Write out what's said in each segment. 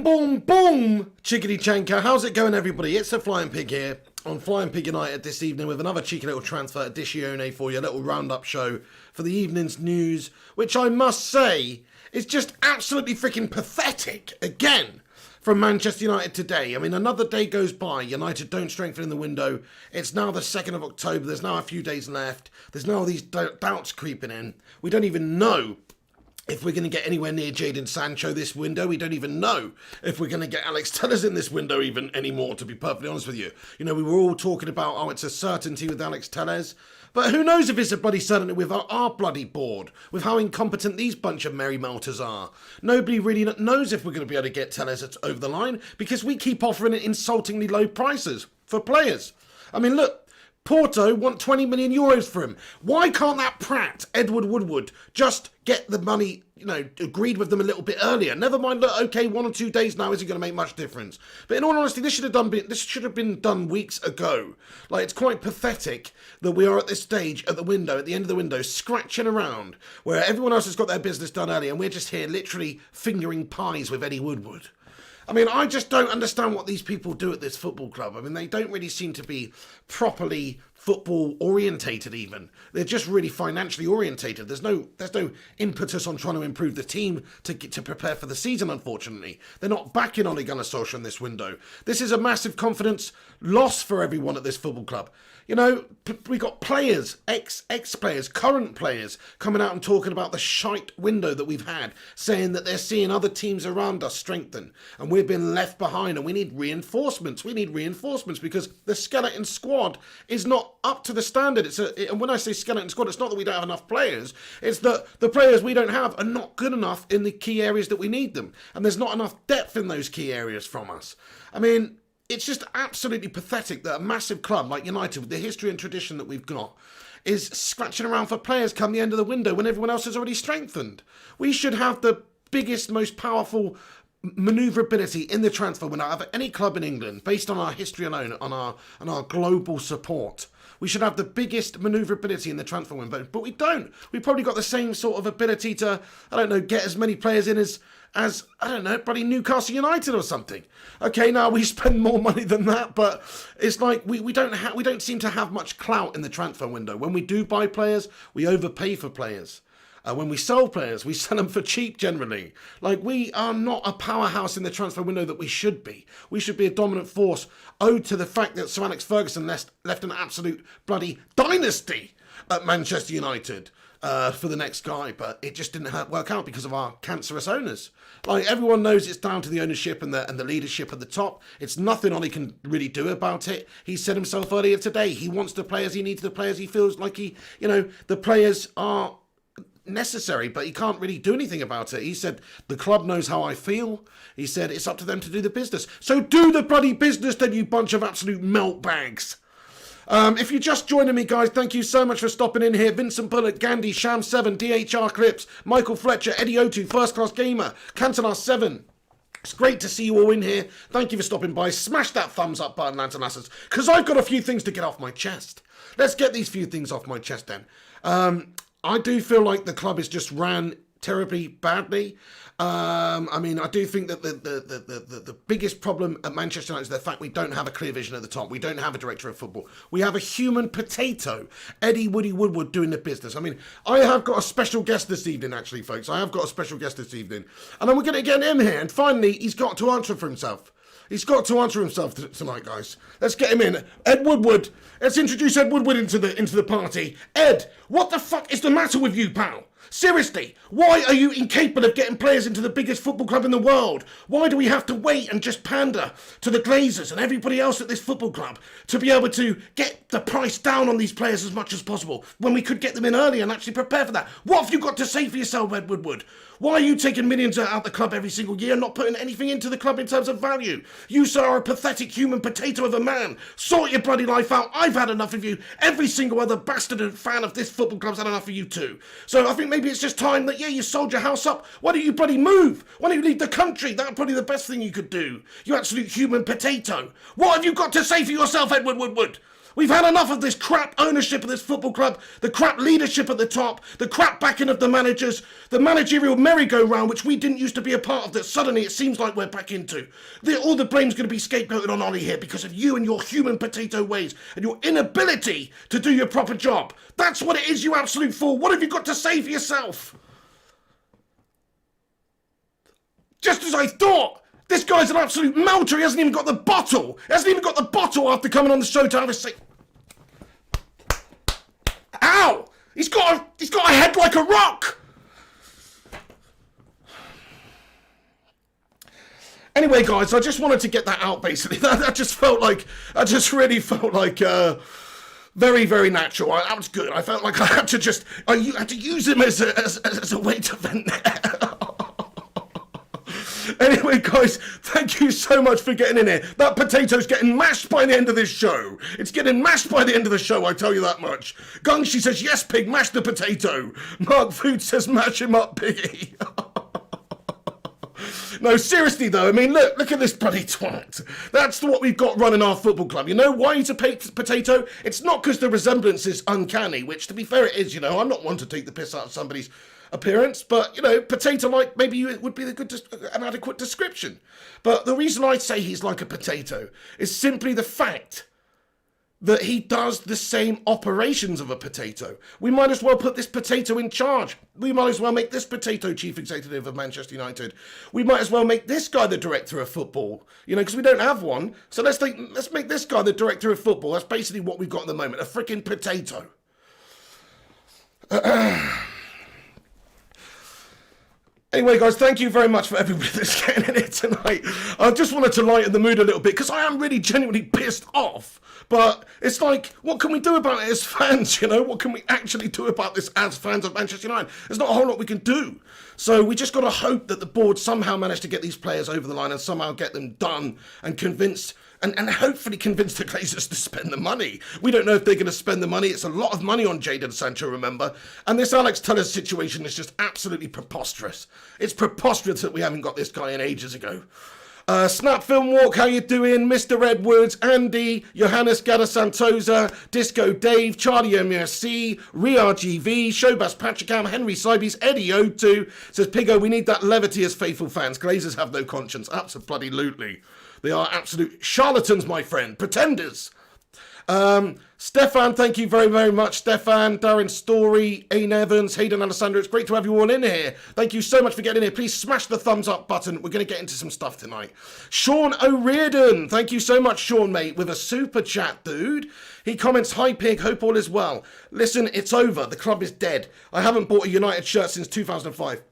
boom, boom, chickadee chanka. How's it going, everybody? It's the Flying Pig here on Flying Pig United this evening with another cheeky little transfer edition for your little roundup show for the evening's news, which I must say is just absolutely freaking pathetic again from Manchester United today. I mean, another day goes by. United don't strengthen in the window. It's now the 2nd of October. There's now a few days left. There's now all these doubts creeping in. We don't even know if we're going to get anywhere near Jadon Sancho this window. We don't even know if we're going to get Alex Telles in this window even anymore, to be perfectly honest with you. You know, we were all talking about, oh, it's a certainty with Alex Telles. But who knows if it's a bloody certainty with our bloody board, with how incompetent these bunch of merry melters are. Nobody really knows if we're going to be able to get Telles over the line because we keep offering insultingly low prices for players. I mean, look. Porto want 20 million euros for him. Why can't that prat, Ed Woodward, just get the money, agreed with them a little bit earlier? Never mind, look, okay, 1 or 2 days now isn't going to make much difference. But in all honesty, this should have been done weeks ago. Like, it's quite pathetic that we are at this stage at the end of the window, scratching around, where everyone else has got their business done early, and we're just here literally fingering pies with Eddie Woodward. I mean, I just don't understand what these people do at this football club. I mean, they don't really seem to be properly football orientated even. They're just really financially orientated. There's no impetus on trying to improve the team to prepare for the season, unfortunately. They're not backing Ole Gunnar Solskjaer in this window. This is a massive confidence loss for everyone at this football club. You know, we got players, ex-players, current players coming out and talking about the shite window that we've had, saying that they're seeing other teams around us strengthen and we've been left behind and we need reinforcements. We need reinforcements because the skeleton squad is not up to the standard. And when I say skeleton squad, it's not that we don't have enough players. It's that the players we don't have are not good enough in the key areas that we need them. And there's not enough depth in those key areas from us. I mean, it's just absolutely pathetic that a massive club like United, with the history and tradition that we've got, is scratching around for players come the end of the window when everyone else has already strengthened. We should have the biggest, most powerful manoeuvrability in the transfer window out of any club in England, based on our history alone, on our global support. We should have the biggest manoeuvrability in the transfer window, but we don't. We've probably got the same sort of ability to, get as many players in as bloody Newcastle United or something. Okay, now we spend more money than that, but it's like we don't seem to have much clout in the transfer window. When we do buy players, we overpay for players. When we sell players, we sell them for cheap generally. Like, we are not a powerhouse in the transfer window that we should be. We should be a dominant force owed to the fact that Sir Alex Ferguson left an absolute bloody dynasty at Manchester United for the next guy. But it just didn't work out because of our cancerous owners. Like, everyone knows it's down to the ownership and the leadership at the top. It's nothing Ollie can really do about it. He said himself earlier today, he wants the players, he needs the players, he feels like the players are necessary, but he can't really do anything about it. He said, the club knows how I feel. He said, it's up to them to do the business. So do the bloody business then, you bunch of absolute melt bags. If you're just joining me, guys, thank you so much for stopping in here. Vincent Bullock, Gandhi, Sham7, DHR Clips, Michael Fletcher, Eddie O2, First Class Gamer, Cantona7. It's great to see you all in here. Thank you for stopping by. Smash that thumbs up button, lads and lasses, because I've got a few things to get off my chest. Let's get these few things off my chest then. I do feel like the club is just ran terribly badly. I do think that the biggest problem at Manchester United is the fact we don't have a clear vision at the top. We don't have a director of football. We have a human potato, Eddie Woodward, doing the business. I mean, I have got a special guest this evening, actually, folks. I have got a special guest this evening. And then we're going to get him here. And finally, he's got to answer for himself. He's got to answer himself tonight, guys. Let's get him in. Ed Woodward. Let's introduce Ed Woodward into the party. Ed, what the fuck is the matter with you, pal? Seriously, why are you incapable of getting players into the biggest football club in the world? Why do we have to wait and just pander to the Glazers and everybody else at this football club to be able to get the price down on these players as much as possible when we could get them in early and actually prepare for that? What have you got to say for yourself, Ed Woodward? Why are you taking millions out the club every single year and not putting anything into the club in terms of value? You, sir, are a pathetic human potato of a man. Sort your bloody life out. I've had enough of you. Every single other bastard and fan of this football club's had enough of you too. So I think maybe it's just time that, you sold your house up. Why don't you bloody move? Why don't you leave the country? That's probably the best thing you could do. You absolute human potato. What have you got to say for yourself, Edward Woodward? We've had enough of this crap ownership of this football club, the crap leadership at the top, the crap backing of the managers, the managerial merry-go-round, which we didn't used to be a part of, that suddenly it seems like we're back into. All the blame's going to be scapegoated on Ollie here because of you and your human potato ways and your inability to do your proper job. That's what it is, you absolute fool. What have you got to say for yourself? Just as I thought. This guy's an absolute melter. He hasn't even got the bottle. He hasn't even got the bottle after coming on the show to have a say. Ow! He's got a head like a rock. Anyway, guys, I just wanted to get that out. Basically, that just really felt like very, very natural. That was good. I felt like I had to use him as a way to vent. Anyway, guys, thank you so much for getting in here. That potato's getting mashed by the end of this show. It's getting mashed by the end of the show, I tell you that much. Gungshi says, yes, pig, mash the potato. Mark Food says, mash him up, piggy. No, seriously, though, I mean, look at this bloody twat. That's what we've got running our football club. You know why he's a potato? It's not because the resemblance is uncanny, which, to be fair, it is, you know. I'm not one to take the piss out of somebody's appearance, but, you know, potato-like maybe it would be an adequate description. But the reason I say he's like a potato is simply the fact that he does the same operations of a potato. We might as well put this potato in charge. We might as well make this potato chief executive of Manchester United. We might as well make this guy the director of football, you know, because we don't have one. So let's make this guy the director of football. That's basically what we've got at the moment, a freaking potato. Anyway, guys, thank you very much for everybody that's getting in here tonight. I just wanted to lighten the mood a little bit because I am really genuinely pissed off. But it's like, what can we do about it as fans, you know? What can we actually do about this as fans of Manchester United? There's not a whole lot we can do. So we just got to hope that the board somehow managed to get these players over the line and somehow get them done and convinced, and hopefully convince the Glazers to spend the money. We don't know if they're going to spend the money. It's a lot of money on Jadon Sancho, remember? And this Alex Tellers situation is just absolutely preposterous. It's preposterous that we haven't got this guy in ages ago. Snap Film Walk, how you doing? Mr. Edwards, Andy, Johannes Gadasantosa, Disco Dave, Charlie MSC, RGV, Showbas Patrickam, Henry Sibes, Eddie O2, says, Piggo, we need that levity as faithful fans. Glazers have no conscience. Absolutely. They are absolute charlatans, my friend. Pretenders. Stefan, thank you very, very much. Stefan, Darren Story, Ain Evans, Hayden Alessandro. It's great to have you all in here. Thank you so much for getting in here. Please smash the thumbs up button. We're going to get into some stuff tonight. Sean O'Riordan. Thank you so much, Sean, mate, with a super chat, dude. He comments, hi, Pig. Hope all is well. Listen, it's over. The club is dead. I haven't bought a United shirt since 2005.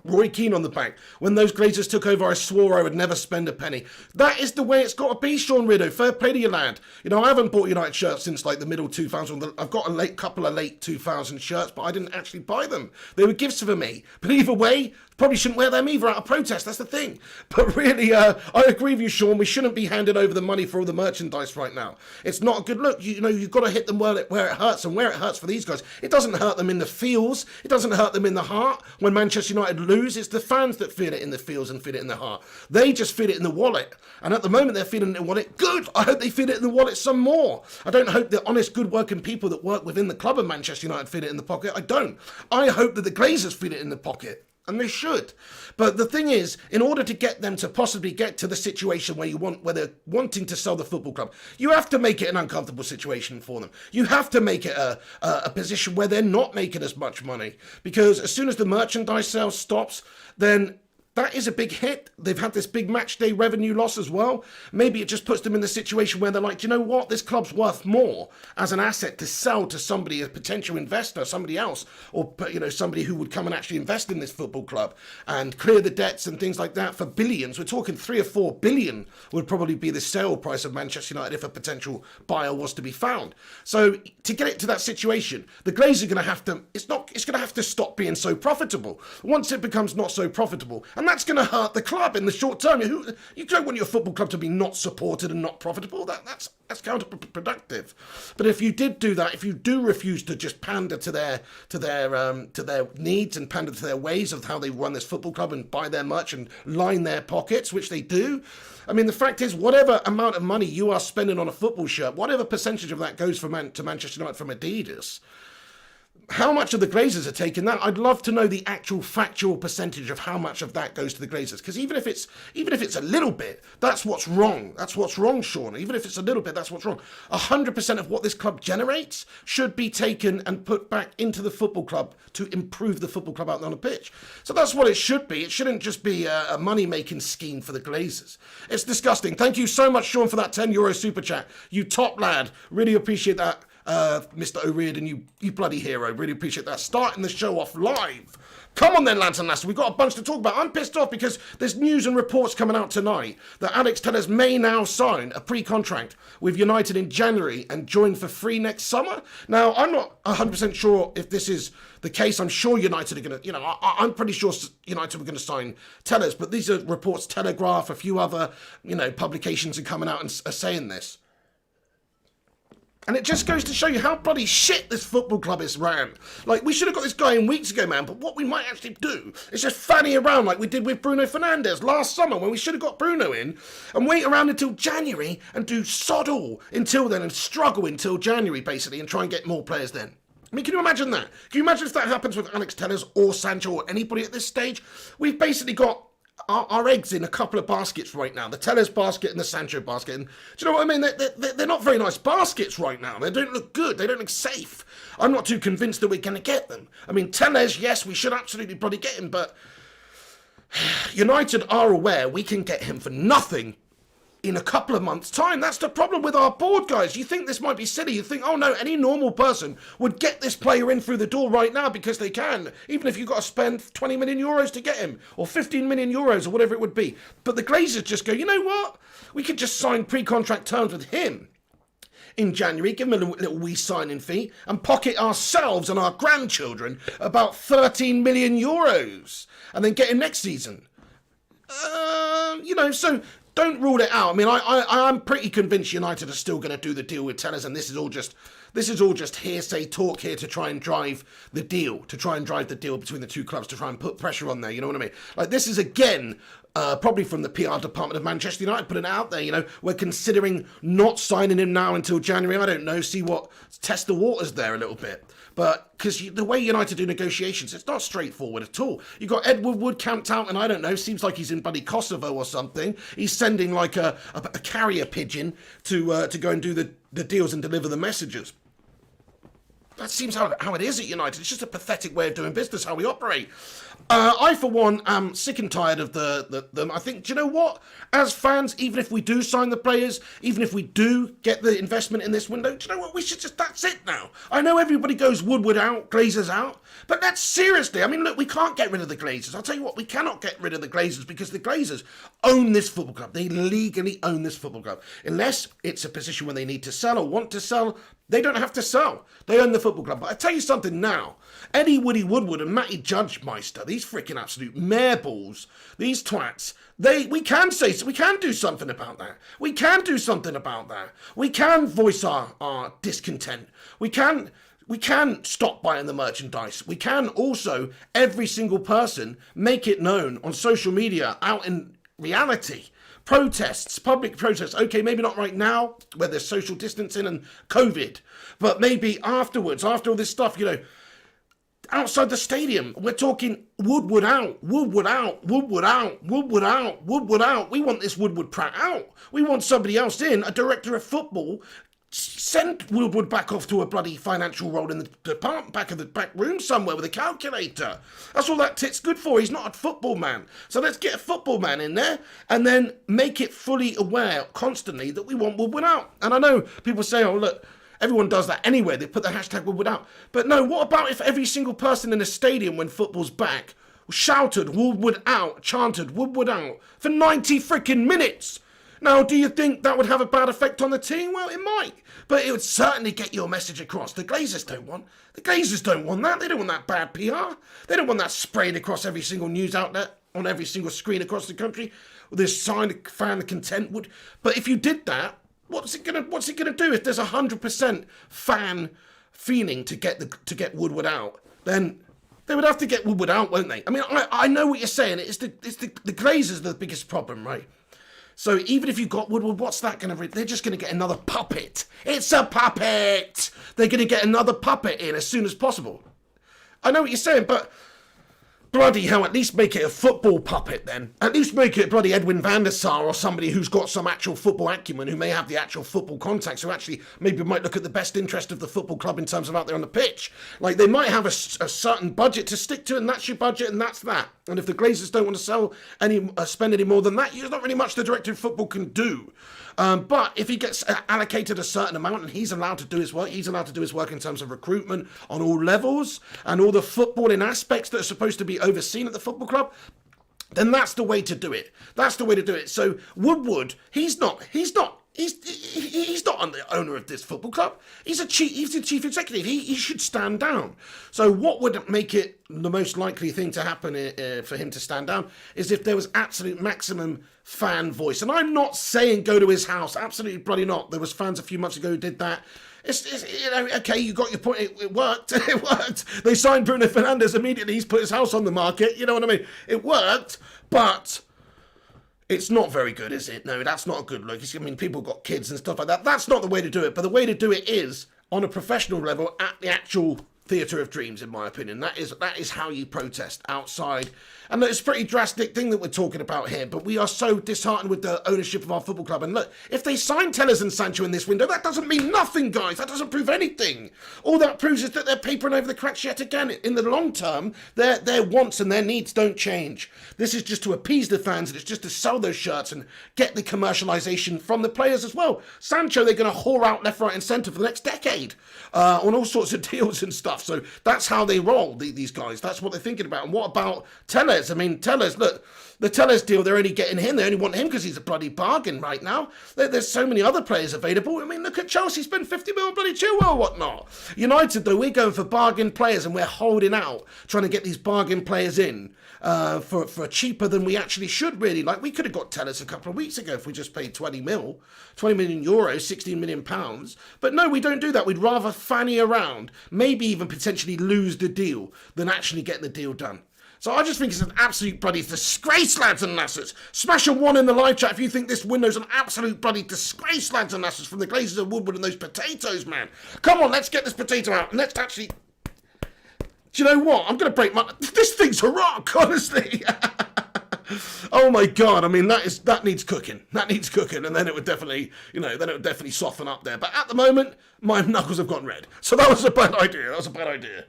Roy Keane on the back. When those Glazers took over, I swore I would never spend a penny. That is the way it's got to be, Sean Rideau. Fair play to you, lad. You know, I haven't bought United shirts since like the middle 2000s. I've got a couple of late 2000 shirts, but I didn't actually buy them. They were gifts for me. But either way, probably shouldn't wear them either out of protest. That's the thing. But really, I agree with you, Sean. We shouldn't be handing over the money for all the merchandise right now. It's not a good look. You know, you've got to hit them where it hurts, and where it hurts for these guys. It doesn't hurt them in the feels. It doesn't hurt them in the heart. When Manchester United lose, it's the fans that feel it in the feels and feel it in the heart. They just feel it in the wallet. And at the moment, they're feeling it in the wallet. Good. I hope they feel it in the wallet some more. I don't hope the honest, good-working people that work within the club of Manchester United feel it in the pocket. I don't. I hope that the Glazers feel it in the pocket. And they should. But the thing is, in order to get them to possibly get to the situation where they're wanting to sell the football club, you have to make it an uncomfortable situation for them. You have to make it a position where they're not making as much money. Because as soon as the merchandise sales stops, then that is a big hit. They've had this big match day revenue loss as well. Maybe it just puts them in the situation where they're like, you know what, this club's worth more as an asset to sell to somebody, a potential investor, somebody else, or, you know, somebody who would come and actually invest in this football club and clear the debts and things like that for billions. We're talking 3 or 4 billion would probably be the sale price of Manchester United if a potential buyer was to be found. So to get it to that situation, the Glazers are going to have to, it's going to have to stop being so profitable. Once it becomes not so profitable, and that's going to hurt the club in the short term. You don't want your football club to be not supported and not profitable. That's counterproductive. But if you did do that, if you do refuse to just pander to their needs and pander to their ways of how they run this football club and buy their merch and line their pockets, which they do, I mean, the fact is, whatever amount of money you are spending on a football shirt, whatever percentage of that goes to Manchester United from Adidas, how much of the Glazers are taking that? I'd love to know the actual factual percentage of how much of that goes to the Glazers. Because even if it's a little bit, that's what's wrong. That's what's wrong, Sean. Even if it's a little bit, that's what's wrong. 100% of what this club generates should be taken and put back into the football club to improve the football club out on the pitch. So that's what it should be. It shouldn't just be a money-making scheme for the Glazers. It's disgusting. Thank you so much, Sean, for that €10 super chat. You top lad. Really appreciate that. Mr. O'Riordan, you bloody hero. Really appreciate that. Starting the show off live. Come on then, Lantern Laster. We've got a bunch to talk about. I'm pissed off because there's news and reports coming out tonight that Alex Telles may now sign a pre-contract with United in January and join for free next summer. Now, I'm not 100% sure if this is the case. I'm sure United are going to, I'm pretty sure United were going to sign Telles, but these are reports. Telegraph, a few other, publications are coming out and are saying this. And it just goes to show you how bloody shit this football club is ran. Like, we should have got this guy in weeks ago, man. But what we might actually do is just fanny around like we did with Bruno Fernandes last summer when we should have got Bruno in and wait around until January and do sod all until then and struggle until January, basically, and try and get more players then. I mean, can you imagine that? Can you imagine if that happens with Alex Telles or Sancho or anybody at this stage? We've basically got our eggs in a couple of baskets right now. The Telles basket and the Sancho basket. And do you know what I mean? They're not very nice baskets right now. They don't look good. They don't look safe. I'm not too convinced that we're going to get them. I mean, Telles, yes, we should absolutely probably get him, but United are aware we can get him for nothing in a couple of months' time. That's the problem with our board, guys. You think this might be silly. You think, oh no, any normal person would get this player in through the door right now because they can, even if you've got to spend 20 million euros to get him, or 15 million euros, or whatever it would be. But the Glazers just go, you know what? We could just sign pre-contract terms with him in January, give him a little wee signing fee, and pocket ourselves and our grandchildren about 13 million euros, and then get him next season. So don't rule it out. I mean, I'm pretty convinced United are still going to do the deal with Telles, and this is all just hearsay talk here to try and drive the deal, between the two clubs, to try and put pressure on there. You know what I mean? Like, this is again probably from the PR department of Manchester United putting it out there. We're considering not signing him now until January. I don't know. Test the waters there a little bit. But because the way United do negotiations, it's not straightforward at all. You've got Ed Woodward camped out, and I don't know, seems like he's in bloody Kosovo or something. He's sending like a carrier pigeon to go and do the deals and deliver the messages. That seems how it is at United. It's just a pathetic way of doing business, how we operate. I, for one, am sick and tired of them. I think, do you know what? As fans, even if we do sign the players, even if we do get the investment in this window, do you know what? We should that's it now. I know everybody goes Woodward out, Glazers out, but that's seriously, I mean, look, we can't get rid of the Glazers. I'll tell you what, we cannot get rid of the Glazers because the Glazers own this football club. They legally own this football club. Unless it's a position where they need to sell or want to sell, they don't have to sell. They own the football club. But I tell you something now. Eddie Woodward and Matty Judgemeister, these freaking absolute mareballs, these twats, we can do something about that. We can do something about that. We can voice our discontent. We can stop buying the merchandise. We can also, every single person, make it known on social media, out in reality. Protests, public protests. Okay, maybe not right now where there's social distancing and COVID, but maybe afterwards, after all this stuff, outside the stadium, we're talking Woodward out, Woodward out, Woodward out, Woodward out, Woodward out. We want this Woodward Pratt out. We want somebody else in, a director of football. Send Woodward back off to a bloody financial role in the department, back of the back room somewhere with a calculator. That's all that tit's good for. He's not a football man. So let's get a football man in there and then make it fully aware constantly that we want Woodward out. And I know people say, oh, look, everyone does that anyway. They put the hashtag Woodward out. But no, what about if every single person in a stadium when football's back shouted Woodward out, chanted Woodward out for 90 freaking minutes? Now, do you think that would have a bad effect on the team? Well, it might, but it would certainly get your message across. The Glazers don't want that. They don't want that bad PR. They don't want that sprayed across every single news outlet. on every single screen across the country. This sign of fan content would. But if you did that, what's it gonna do? If there's 100% fan feeling to get Woodward out, then they would have to get Woodward out, won't they? I mean, I know what you're saying. It's the Glazers are the biggest problem, right? So even if you got Woodward, what's that going to... They're just going to get another puppet. It's a puppet! They're going to get another puppet in as soon as possible. I know what you're saying, but... Bloody hell, at least make it a football puppet then. At least make it bloody Edwin van der Sar or somebody who's got some actual football acumen, who may have the actual football contacts, who actually maybe might look at the best interest of the football club in terms of out there on the pitch. Like, they might have a certain budget to stick to, and that's your budget, and that's that. And if the Glazers don't want to spend any more than that, there's not really much the director of football can do. But if he gets allocated a certain amount and he's allowed to do his work, he's allowed to do his work in terms of recruitment on all levels and all the footballing aspects that are supposed to be overseen at the football club, then that's the way to do it. That's the way to do it. So Woodward, he's not the owner of this football club. He's the chief executive. He should stand down. So what would make it the most likely thing to happen for him to stand down is if there was absolute maximum fan voice. And I'm not saying go to his house. Absolutely bloody not. There was fans a few months ago who did that. It's okay, you got your point. It worked. It worked. They signed Bruno Fernandes immediately. He's put his house on the market. You know what I mean? It worked, but... it's not very good, is it? No, that's not a good look. I mean, people got kids and stuff like that. That's not the way to do it. But the way to do it is on a professional level at the actual theatre of dreams, in my opinion. That is how you protest outside. And it's a pretty drastic thing that we're talking about here, but we are so disheartened with the ownership of our football club. And look, if they sign Tellers and Sancho in this window, that doesn't mean nothing, guys. That doesn't prove anything. All that proves is that they're papering over the cracks yet again. In the long term, their wants and their needs don't change. This is just to appease the fans, and it's just to sell those shirts and get the commercialisation from the players as well. Sancho, they're going to whore out left, right and centre for the next decade on all sorts of deals and stuff. So that's how they roll, these guys. That's what they're thinking about. And what about Tellers? I mean, Tellers, look, the Tellers deal, they're only getting him. They only want him because he's a bloody bargain right now. There's so many other players available. I mean, look at Chelsea, spend 50 mil on bloody Chilwell, whatnot. United, though, we're going for bargain players and we're holding out, trying to get these bargain players in for cheaper than we actually should, really. Like, we could have got Tellers a couple of weeks ago if we just paid 20 million euros, 16 million pounds. But no, we don't do that. We'd rather fanny around, maybe even potentially lose the deal than actually get the deal done. So I just think it's an absolute bloody disgrace, lads and lasses. Smash a 1 in the live chat if you think this window's an absolute bloody disgrace, lads and lasses, from the Glazers of Woodward and those potatoes, man. Come on, let's get this potato out and let's actually... Do you know what? I'm going to break my... This thing's a rock, honestly. Oh my God. I mean, that needs cooking. That needs cooking, and then it would definitely, then it would definitely soften up there. But at the moment, my knuckles have gone red. So that was a bad idea.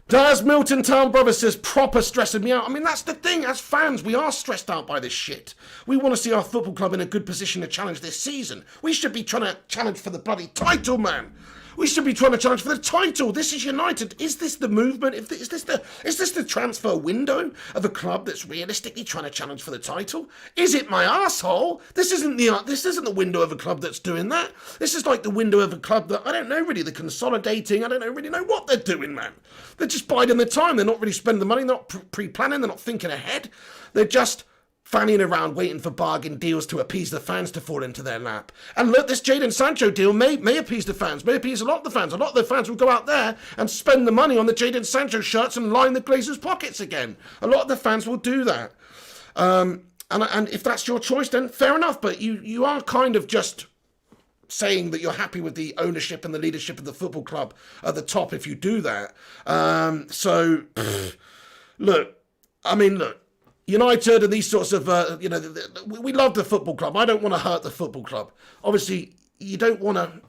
Daz Milton Town Brother says, proper stressing me out. I mean, that's the thing. As fans, we are stressed out by this shit. We want to see our football club in a good position to challenge this season. We should be trying to challenge for the bloody title, man. We should be trying to challenge for the title. This is United. Is this the movement? Is this the transfer window of a club that's realistically trying to challenge for the title? Is it my arsehole? This isn't the window of a club that's doing that. This is like the window of a club that, I don't know really, they're consolidating. I don't really know what they're doing, man. They're just biding their time. They're not really spending the money. They're not pre-planning. They're not thinking ahead. They're just fanning around waiting for bargain deals to appease the fans to fall into their lap. And look, this Jadon Sancho deal may appease the fans, may appease a lot of the fans. A lot of the fans will go out there and spend the money on the Jadon Sancho shirts and line the Glazers' pockets again. A lot of the fans will do that. And if that's your choice, then fair enough. But you are kind of just saying that you're happy with the ownership and the leadership of the football club at the top if you do that. Look, United and these sorts of, we love the football club. I don't want to hurt the football club. Obviously, you don't want to.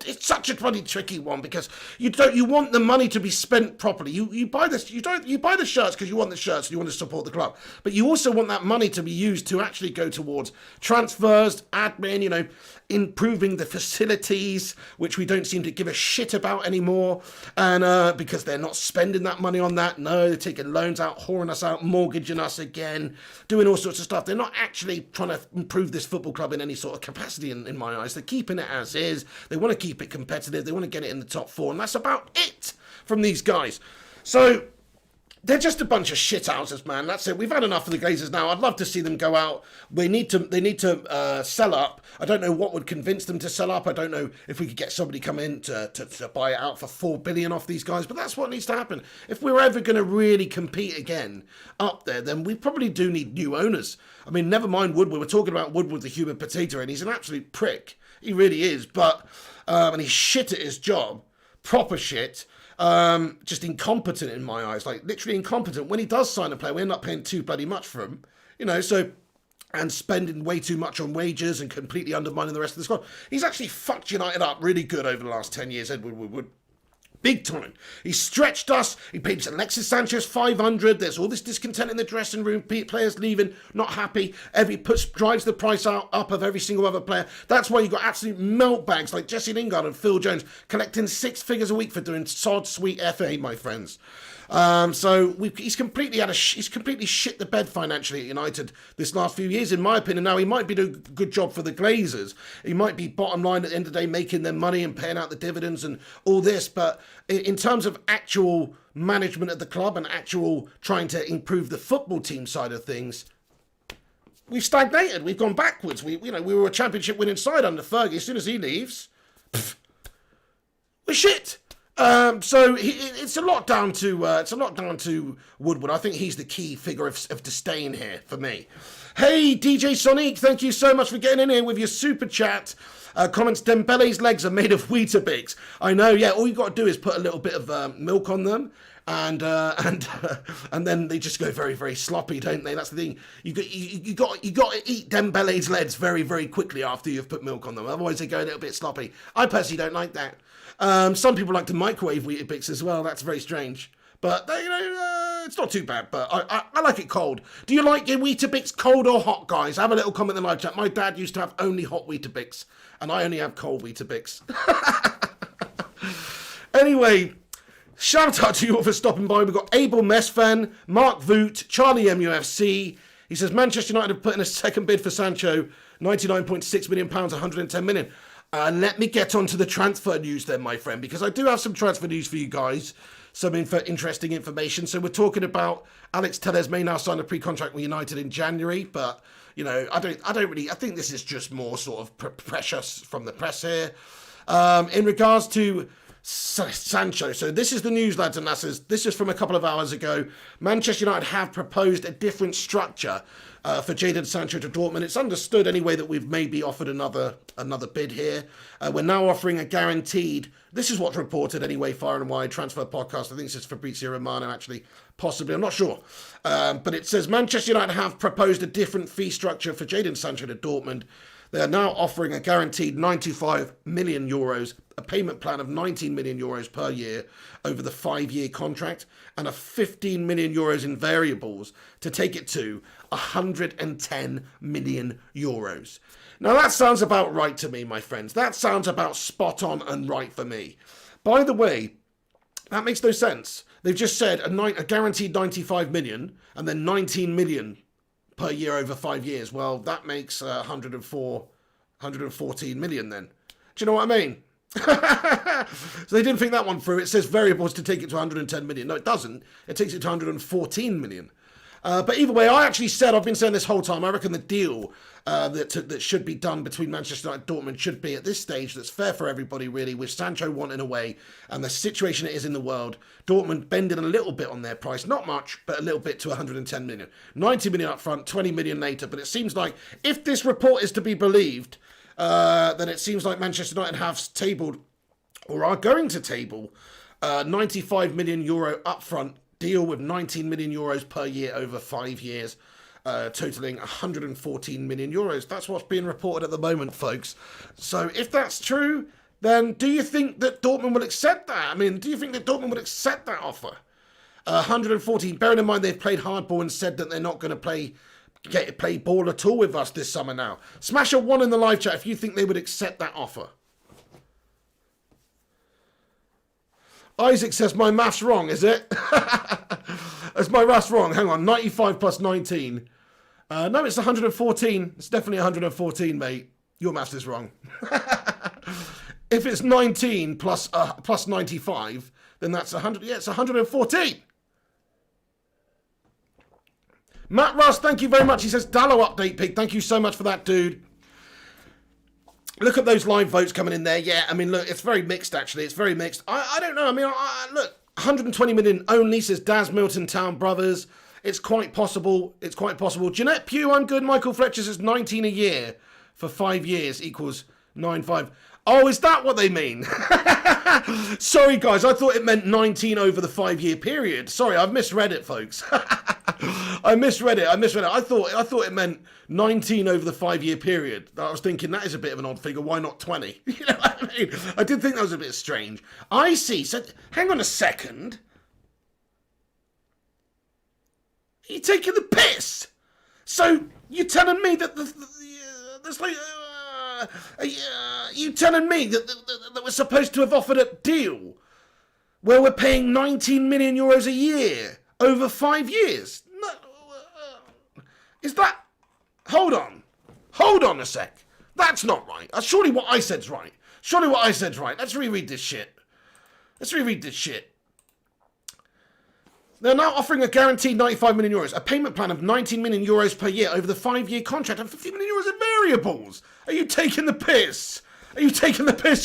It's such a bloody tricky one because you want the money to be spent properly. You buy this. You buy the shirts because you want the shirts and you want to support the club. But you also want that money to be used to actually go towards transfers, admin. Improving the facilities, which we don't seem to give a shit about anymore, and because they're not spending that money on that. No, they're taking loans out, whoring us out, mortgaging us again, doing all sorts of stuff. They're not actually trying to improve this football club in any sort of capacity in my eyes. They're keeping it as is. They want to keep it competitive. They want to get it in the top 4, and that's about it from these guys. So They're just a bunch of shithouses, man. That's it. We've had enough of the Glazers now. I'd love to see them go out. They need to sell up. I don't know what would convince them to sell up. I don't know if we could get somebody come in to buy it out for $4 billion off these guys. But that's what needs to happen. If we're ever going to really compete again up there, then we probably do need new owners. I mean, never mind Woodward. We're talking about Woodward, the human potato, and he's an absolute prick. He really is. But and he's shit at his job, proper shit. Just incompetent in my eyes, like literally incompetent. When he does sign a player, we end up paying too bloody much for him, so, and spending way too much on wages and completely undermining the rest of the squad. He's actually fucked United up really good over the last 10 years, Ed Woodward. Big time. He stretched us. He paid Alexis Sanchez 500. There's all this discontent in the dressing room. Players leaving, not happy. Drives the price up of every single other player. That's why you got absolute meltbags like Jesse Lingard and Phil Jones collecting 6 figures a week for doing sod sweet FA, my friends. He's completely shit the bed financially at United this last few years, in my opinion. Now, he might be doing a good job for the Glazers. He might be bottom line at the end of the day, making their money and paying out the dividends and all this. But in terms of actual management of the club and actual trying to improve the football team side of things, we've stagnated. We've gone backwards. We were a championship winning side under Fergie. As soon as he leaves, we're shit. It's a lot down to Woodward. I think he's the key figure of disdain here for me. Hey, DJ Sonic, thank you so much for getting in here with your super chat. Comments: Dembele's legs are made of Weetabix. I know, yeah. All you got to do is put a little bit of milk on them, and then they just go very, very sloppy, don't they? That's the thing. You got to eat Dembele's legs very, very quickly after you've put milk on them. Otherwise, they go a little bit sloppy. I personally don't like that. Some people like to microwave Weetabix as well. That's very strange. But, it's not too bad. But I like it cold. Do you like your Weetabix cold or hot, guys? Have a little comment in the live chat. My dad used to have only hot Weetabix. And I only have cold Weetabix. Anyway, shout out to you all for stopping by. We've got Abel Mesfan, Mark Voot, Charlie MUFC. He says, Manchester United have put in a second bid for Sancho. £99.6 million, £110 million. Let me get on to the transfer news then, my friend, because I do have some transfer news for you guys, some interesting information. So we're talking about Alex Telles may now sign a pre-contract with United in January, but, I think this is just more sort of pressure from the press here. In regards to Sancho, so this is the news, lads and lasses. This is from a couple of hours ago. Manchester United have proposed a different structure for Jadon Sancho to Dortmund. It's understood anyway that we've maybe offered another bid here. We're now offering a guaranteed, this is what's reported anyway, Far and Wide, Transfer Podcast. I think this is Fabrizio Romano, actually, possibly, I'm not sure. But it says Manchester United have proposed a different fee structure for Jadon Sancho to Dortmund. They are now offering a guaranteed €95 million, a payment plan of €19 million per year over the 5-year contract, and a €15 million in variables to take it to €110 million. Now that sounds about right to me, my friends. That sounds about spot on and right for me. By the way, that makes no sense. They've just said a guaranteed 95 million and then 19 million per year over 5 years. Well, that makes 114 million then. Do you know what I mean? So they didn't think that one through. It says variables to take it to 110 million. No, it doesn't. It takes it to 114 million. But either way, I've been saying this whole time, I reckon the deal that should be done between Manchester United and Dortmund should be at this stage that's fair for everybody, really, with Sancho wanting away and the situation it is in the world. Dortmund bending a little bit on their price, not much, but a little bit to 110 million. 90 million up front, 20 million later. But it seems like, if this report is to be believed, then it seems like Manchester United have tabled, or are going to table, €95 million upfront deal with €19 million per year over 5 years, totaling €114 million. That's what's being reported at the moment, folks. So if that's true, then do you think that Dortmund will accept that? I mean, do you think that Dortmund would accept that offer? 114, bearing in mind they've played hardball and said that they're not going to play ball at all with us this summer now. Smash a 1 in the live chat if you think they would accept that offer. Isaac says my math's wrong, is it? Is my math's wrong? Hang on, 95 plus 19. No, it's 114. It's definitely 114, mate. Your maths is wrong. If it's 19 plus 95, then that's 100. Yeah, it's 114. Matt Russ, thank you very much. He says, Dalot update, Pig. Thank you so much for that, dude. Look at those live votes coming in there. Yeah, I mean, look, it's very mixed, actually. It's very mixed. I don't know. I mean, look, 120 million only, says Daz Milton Town Brothers. It's quite possible. It's quite possible. Jeanette Pugh, I'm good. Michael Fletcher says 19 a year for 5 years equals 9.5. Oh, is that what they mean? Sorry, guys. I thought it meant 19 over the 5-year period. Sorry, I've misread it, folks. I misread it. I thought it meant 19 over the 5-year period. I was thinking that is a bit of an odd figure. Why not 20? You know what I mean? I did think that was a bit strange. I see. So, hang on a second. Are you taking the piss? So, you're telling me that there's like... you telling me that we're supposed to have offered a deal where we're paying 19 million euros a year over 5 years? No, is that... Hold on a sec. That's not right. Surely what I said's right. Let's reread this shit. They're now offering a guaranteed 95 million euros, a payment plan of 19 million euros per year over the 5-year contract and 50 million euros in variables. Are you taking the piss?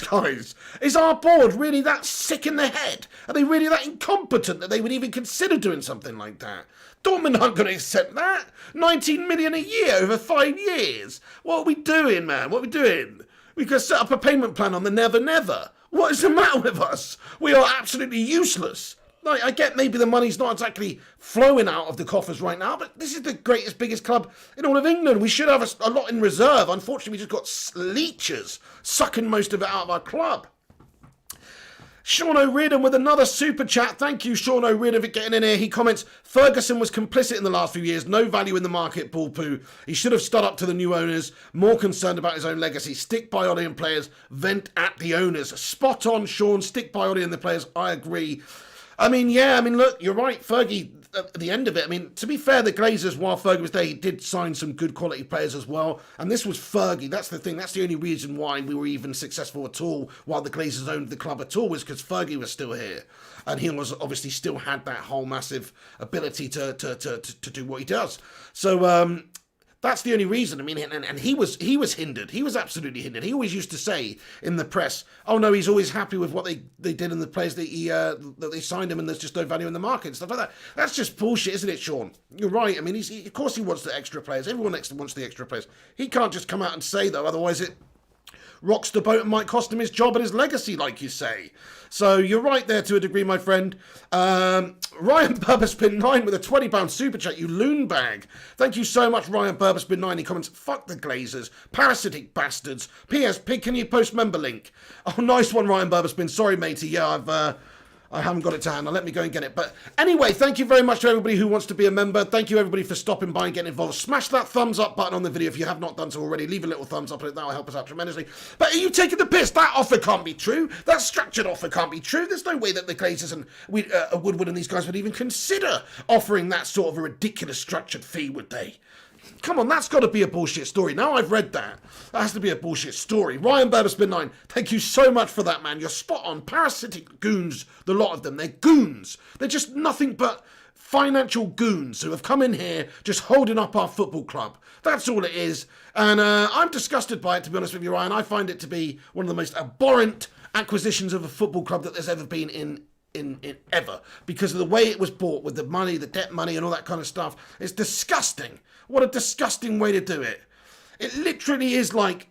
Guys? Is our board really that sick in the head? Are they really that incompetent that they would even consider doing something like that? Dortmund aren't going to accept that. 19 million a year over 5 years. What are we doing, man? We could set up a payment plan on the never never. What is the matter with us? We are absolutely useless. Like, I get maybe the money's not exactly flowing out of the coffers right now, but this is the greatest, biggest club in all of England. We should have a lot in reserve. Unfortunately, we just got leechers sucking most of it out of our club. Sean O'Riordan with another super chat. Thank you, Sean O'Riordan, for getting in here. He comments, Ferguson was complicit in the last few years. No value in the market, ball poo. He should have stood up to the new owners. More concerned about his own legacy. Stick by Ollie and players. Vent at the owners. Spot on, Sean. Stick by Ollie and the players. I agree. I mean, yeah, look, you're right, Fergie, at the end of it, to be fair, the Glazers, while Fergie was there, he did sign some good quality players as well, and this was Fergie, that's the thing, that's the only reason why we were even successful at all, while the Glazers owned the club at all, was because Fergie was still here, and he was obviously still had that whole massive ability to do what he does. So, that's the only reason. And he was hindered. He was absolutely hindered. He always used to say in the press, "Oh no, he's always happy with what they did in the players that they signed him, and there's just no value in the market and stuff like that." That's just bullshit, isn't it, Sean? You're right. Of course he wants the extra players. Everyone wants the extra players. He can't just come out and say that, otherwise it rocks the boat and might cost him his job and his legacy, like you say. So you're right there to a degree, my friend. Ryan Burberspin 9 with a £20 super chat, you loon bag. Thank you so much, Ryan Burberspin 9. He comments, fuck the Glazers, parasitic bastards. P.S. Pig, can you post member link? Oh, nice one, Ryan Burberspin. Sorry, matey. Yeah, I haven't got it to hand. Now let me go and get it. But anyway, thank you very much to everybody who wants to be a member. Thank you, everybody, for stopping by and getting involved. Smash that thumbs up button on the video if you have not done so already. Leave a little thumbs up on it. That will help us out tremendously. But are you taking the piss? That offer can't be true. That structured offer can't be true. There's no way that the Glazers and Woodward and these guys would even consider offering that sort of a ridiculous structured fee, would they? Come on, that's got to be a bullshit story. Now I've read that. That has to be a bullshit story. Ryan Burberspin 9, thank you so much for that, man. You're spot on. Parasitic goons, the lot of them. They're goons. They're just nothing but financial goons who have come in here just holding up our football club. That's all it is. And I'm disgusted by it, to be honest with you, Ryan. I find it to be one of the most abhorrent acquisitions of a football club that there's ever been in ever, because of the way it was bought, with the money, the debt money and all that kind of stuff. It's disgusting. What a disgusting way to do it. It literally is like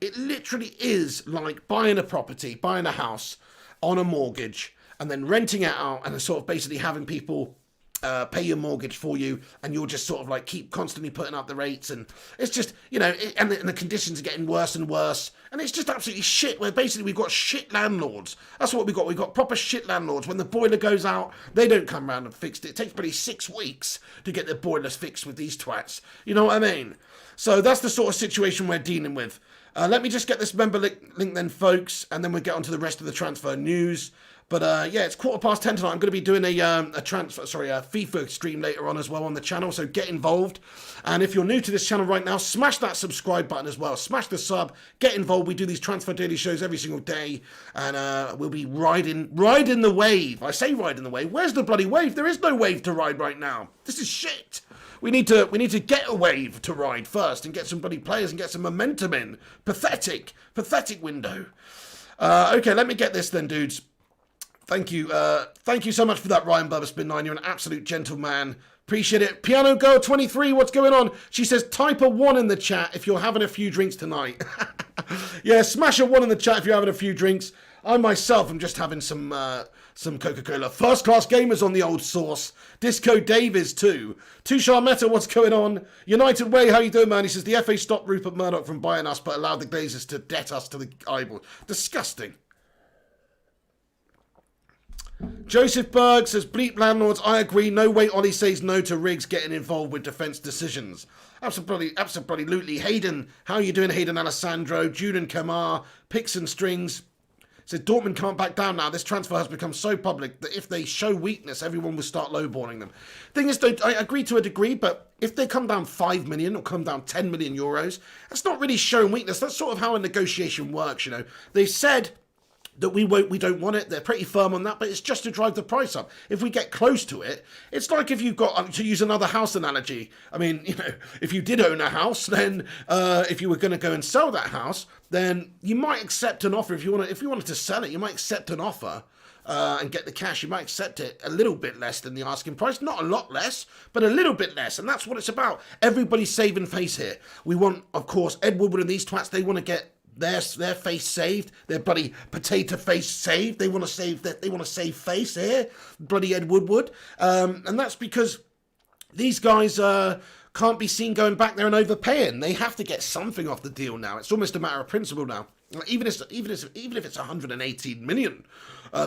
buying a property, buying a house on a mortgage and then renting it out and sort of basically having people pay your mortgage for you, and you'll just sort of like keep constantly putting up the rates, and it's just, and the conditions are getting worse and worse, and it's just absolutely shit, where basically we've got shit landlords. That's what we've got proper shit landlords. When the boiler goes out, they don't come around and fix it. It takes probably 6 weeks to get the boilers fixed with these twats. You know what I mean? So that's the sort of situation we're dealing with. Let me just get this member link then, folks, and then we'll get on to the rest of the transfer news. But yeah, it's 10:15 tonight. I'm going to be doing a FIFA stream later on as well on the channel, so get involved. And if you're new to this channel right now, smash that subscribe button as well. Smash the sub, get involved. We do these Transfer Daily shows every single day, and we'll be riding the wave. I say riding the wave. Where's the bloody wave? There is no wave to ride right now. This is shit. We need to get a wave to ride first and get some bloody players and get some momentum in. Pathetic window. Okay, let me get this then, dudes. Thank you so much for that, Ryan Bubbaspin9. You're an absolute gentleman. Appreciate it. Piano Girl 23, what's going on? She says, type a 1 in the chat if you're having a few drinks tonight. Yeah, smash a 1 in the chat if you're having a few drinks. I myself am just having some Coca-Cola. First Class Gamers on the old sauce. Disco Davies too. Tushar Meta, what's going on? United Way, how you doing, man? He says, the FA stopped Rupert Murdoch from buying us, but allowed the Glazers to debt us to the eyeball. Disgusting. Joseph Berg says, bleep landlords, I agree, no way Ollie says no to Riggs getting involved with defence decisions. Absolutely. Hayden, how you doing, Hayden Alessandro? Julian Kamar, Picks and Strings. Says, Dortmund can't back down now. This transfer has become so public that if they show weakness, everyone will start lowballing them. Thing is, though, I agree to a degree, but if they come down 5 million or come down 10 million euros, that's not really showing weakness. That's sort of how a negotiation works, you know. They said that we don't want it. They're pretty firm on that, but it's just to drive the price up. If we get close to it, it's like if you've got, to use another house analogy, I mean, you know, if you did own a house, then if you were going to go and sell that house, then you might accept an offer. If you wanted to sell it, you might accept an offer and get the cash. You might accept it a little bit less than the asking price. Not a lot less, but a little bit less. And that's what it's about. Everybody's saving face here. We want, of course, Ed Woodward and these twats, they want to get their face saved, their bloody potato face saved. They want to save that. They want to save face here, bloody Ed Woodward, and that's because these guys can't be seen going back there and overpaying. They have to get something off the deal now. It's almost a matter of principle now. Even if it's 118 million,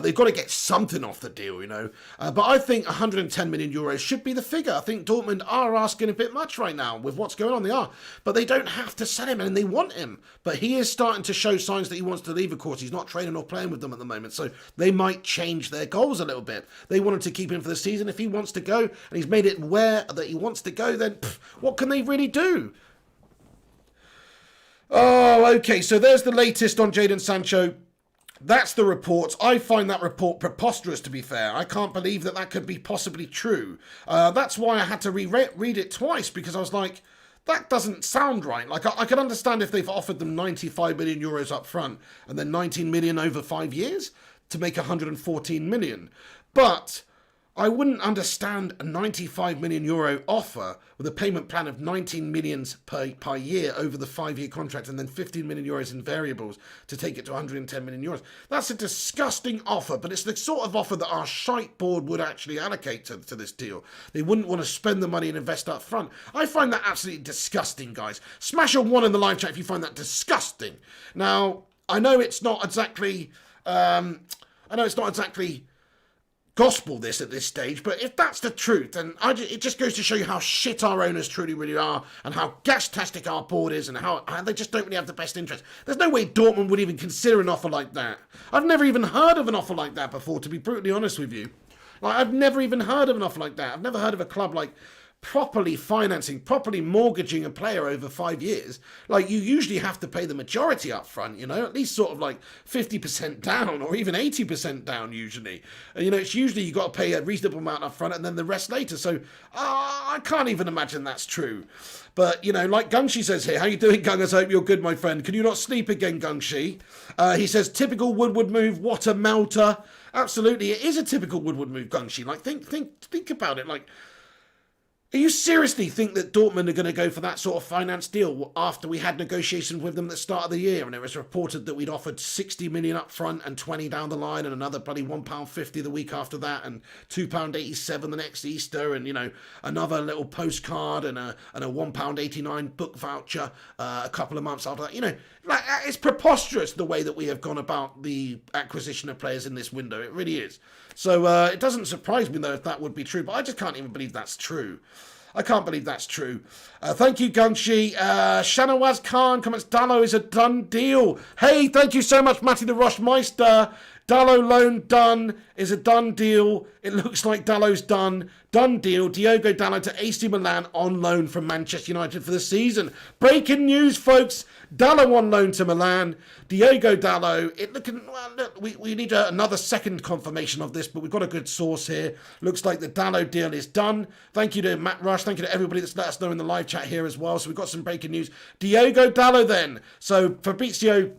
they've got to get something off the deal, you know. But I think 110 million euros should be the figure. I think Dortmund are asking a bit much right now with what's going on. They are, but they don't have to sell him, and they want him. But he is starting to show signs that he wants to leave. Of course, he's not training or playing with them at the moment, so they might change their goals a little bit. They wanted to keep him for the season. If he wants to go, and he's made it aware that he wants to go, then what can they really do? Oh, okay, so there's the latest on Jadon Sancho. That's the reports. I find that report preposterous, to be fair. I can't believe that could be possibly true. That's why I had to read it twice, because I was like, that doesn't sound right. Like, I can understand if they've offered them 95 million euros up front and then 19 million over 5 years to make 114 million. But I wouldn't understand a 95 million euro offer with a payment plan of 19 million per year over the 5-year contract and then 15 million euros in variables to take it to 110 million euros. That's a disgusting offer, but it's the sort of offer that our shite board would actually allocate to this deal. They wouldn't want to spend the money and invest up front. I find that absolutely disgusting, guys. Smash a 1 in the live chat if you find that disgusting. Now, I know it's not exactly gospel this at this stage, but if that's the truth, then it just goes to show you how shit our owners truly really are, and how gas-tastic our board is, and how they just don't really have the best interest. There's no way Dortmund would even consider an offer like that. I've never even heard of an offer like that before, to be brutally honest with you. Like, I've never even heard of an offer like that. I've never heard of a club like properly financing, properly mortgaging a player over 5 years. Like, you usually have to pay the majority up front, you know, at least sort of like 50% down or even 80% down usually. You know, it's usually you got to pay a reasonable amount up front and then the rest later. So I can't even imagine that's true. But, you know, like Gungshi says here, how you doing, Gungas? I hope you're good, my friend. Can you not sleep again, Gungshi? He says, typical Woodward move, what a melter. Absolutely, it is a typical Woodward move, Gungshi. Like, think about it. Like, do you seriously think that Dortmund are going to go for that sort of finance deal after we had negotiations with them at the start of the year, and it was reported that we'd offered 60 million up front and 20 down the line, and another bloody £1.50 the week after that, and £2.87 the next Easter, and, you know, another little postcard and a £1.89 book voucher a couple of months after that. You know, like, it's preposterous the way that we have gone about the acquisition of players in this window. It really is. So it doesn't surprise me, though, if that would be true, but I just can't even believe that's true. I can't believe that's true. Thank you, Gungshi. Shanawaz Khan comments, Dalot is a done deal. Hey, thank you so much, Matty the Roshmeister. Dalot loan done is a done deal. It looks like Dalot's done. Done deal. Diogo Dalot to AC Milan on loan from Manchester United for the season. Breaking news, folks. Dalot on loan to Milan. Diogo Dalot. It looking, well, look, we need another second confirmation of this, but we've got a good source here. Looks like the Dalot deal is done. Thank you to Matt Rush. Thank you to everybody that's let us know in the live chat here as well. So we've got some breaking news. Diogo Dalot then. So Fabrizio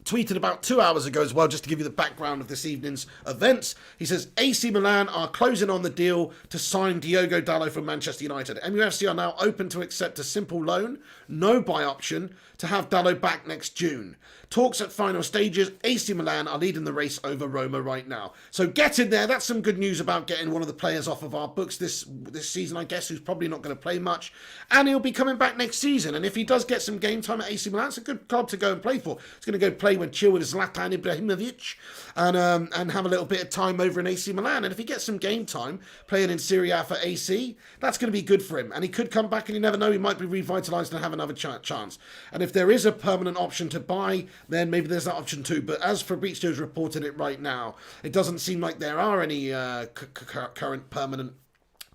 tweeted about 2 hours ago as well, just to give you the background of this evening's events. He says, AC Milan are closing on the deal to sign Diogo Dalot from Manchester United. MUFC are now open to accept a simple loan, no buy option, to have Dalot back next June. Talks at final stages. AC Milan are leading the race over Roma right now. So get in there. That's some good news about getting one of the players off of our books this season, I guess, who's probably not going to play much. And he'll be coming back next season. And if he does get some game time at AC Milan, it's a good club to go and play for. It's going to go play and chill with Zlatan Ibrahimovic and have a little bit of time over in AC Milan. And if he gets some game time playing in Serie A for AC, that's going to be good for him. And he could come back, and you never know, he might be revitalised and have another chance. And if there is a permanent option to buy, then maybe there's that option too. But as Fabrizio's reported it right now, it doesn't seem like there are any current permanent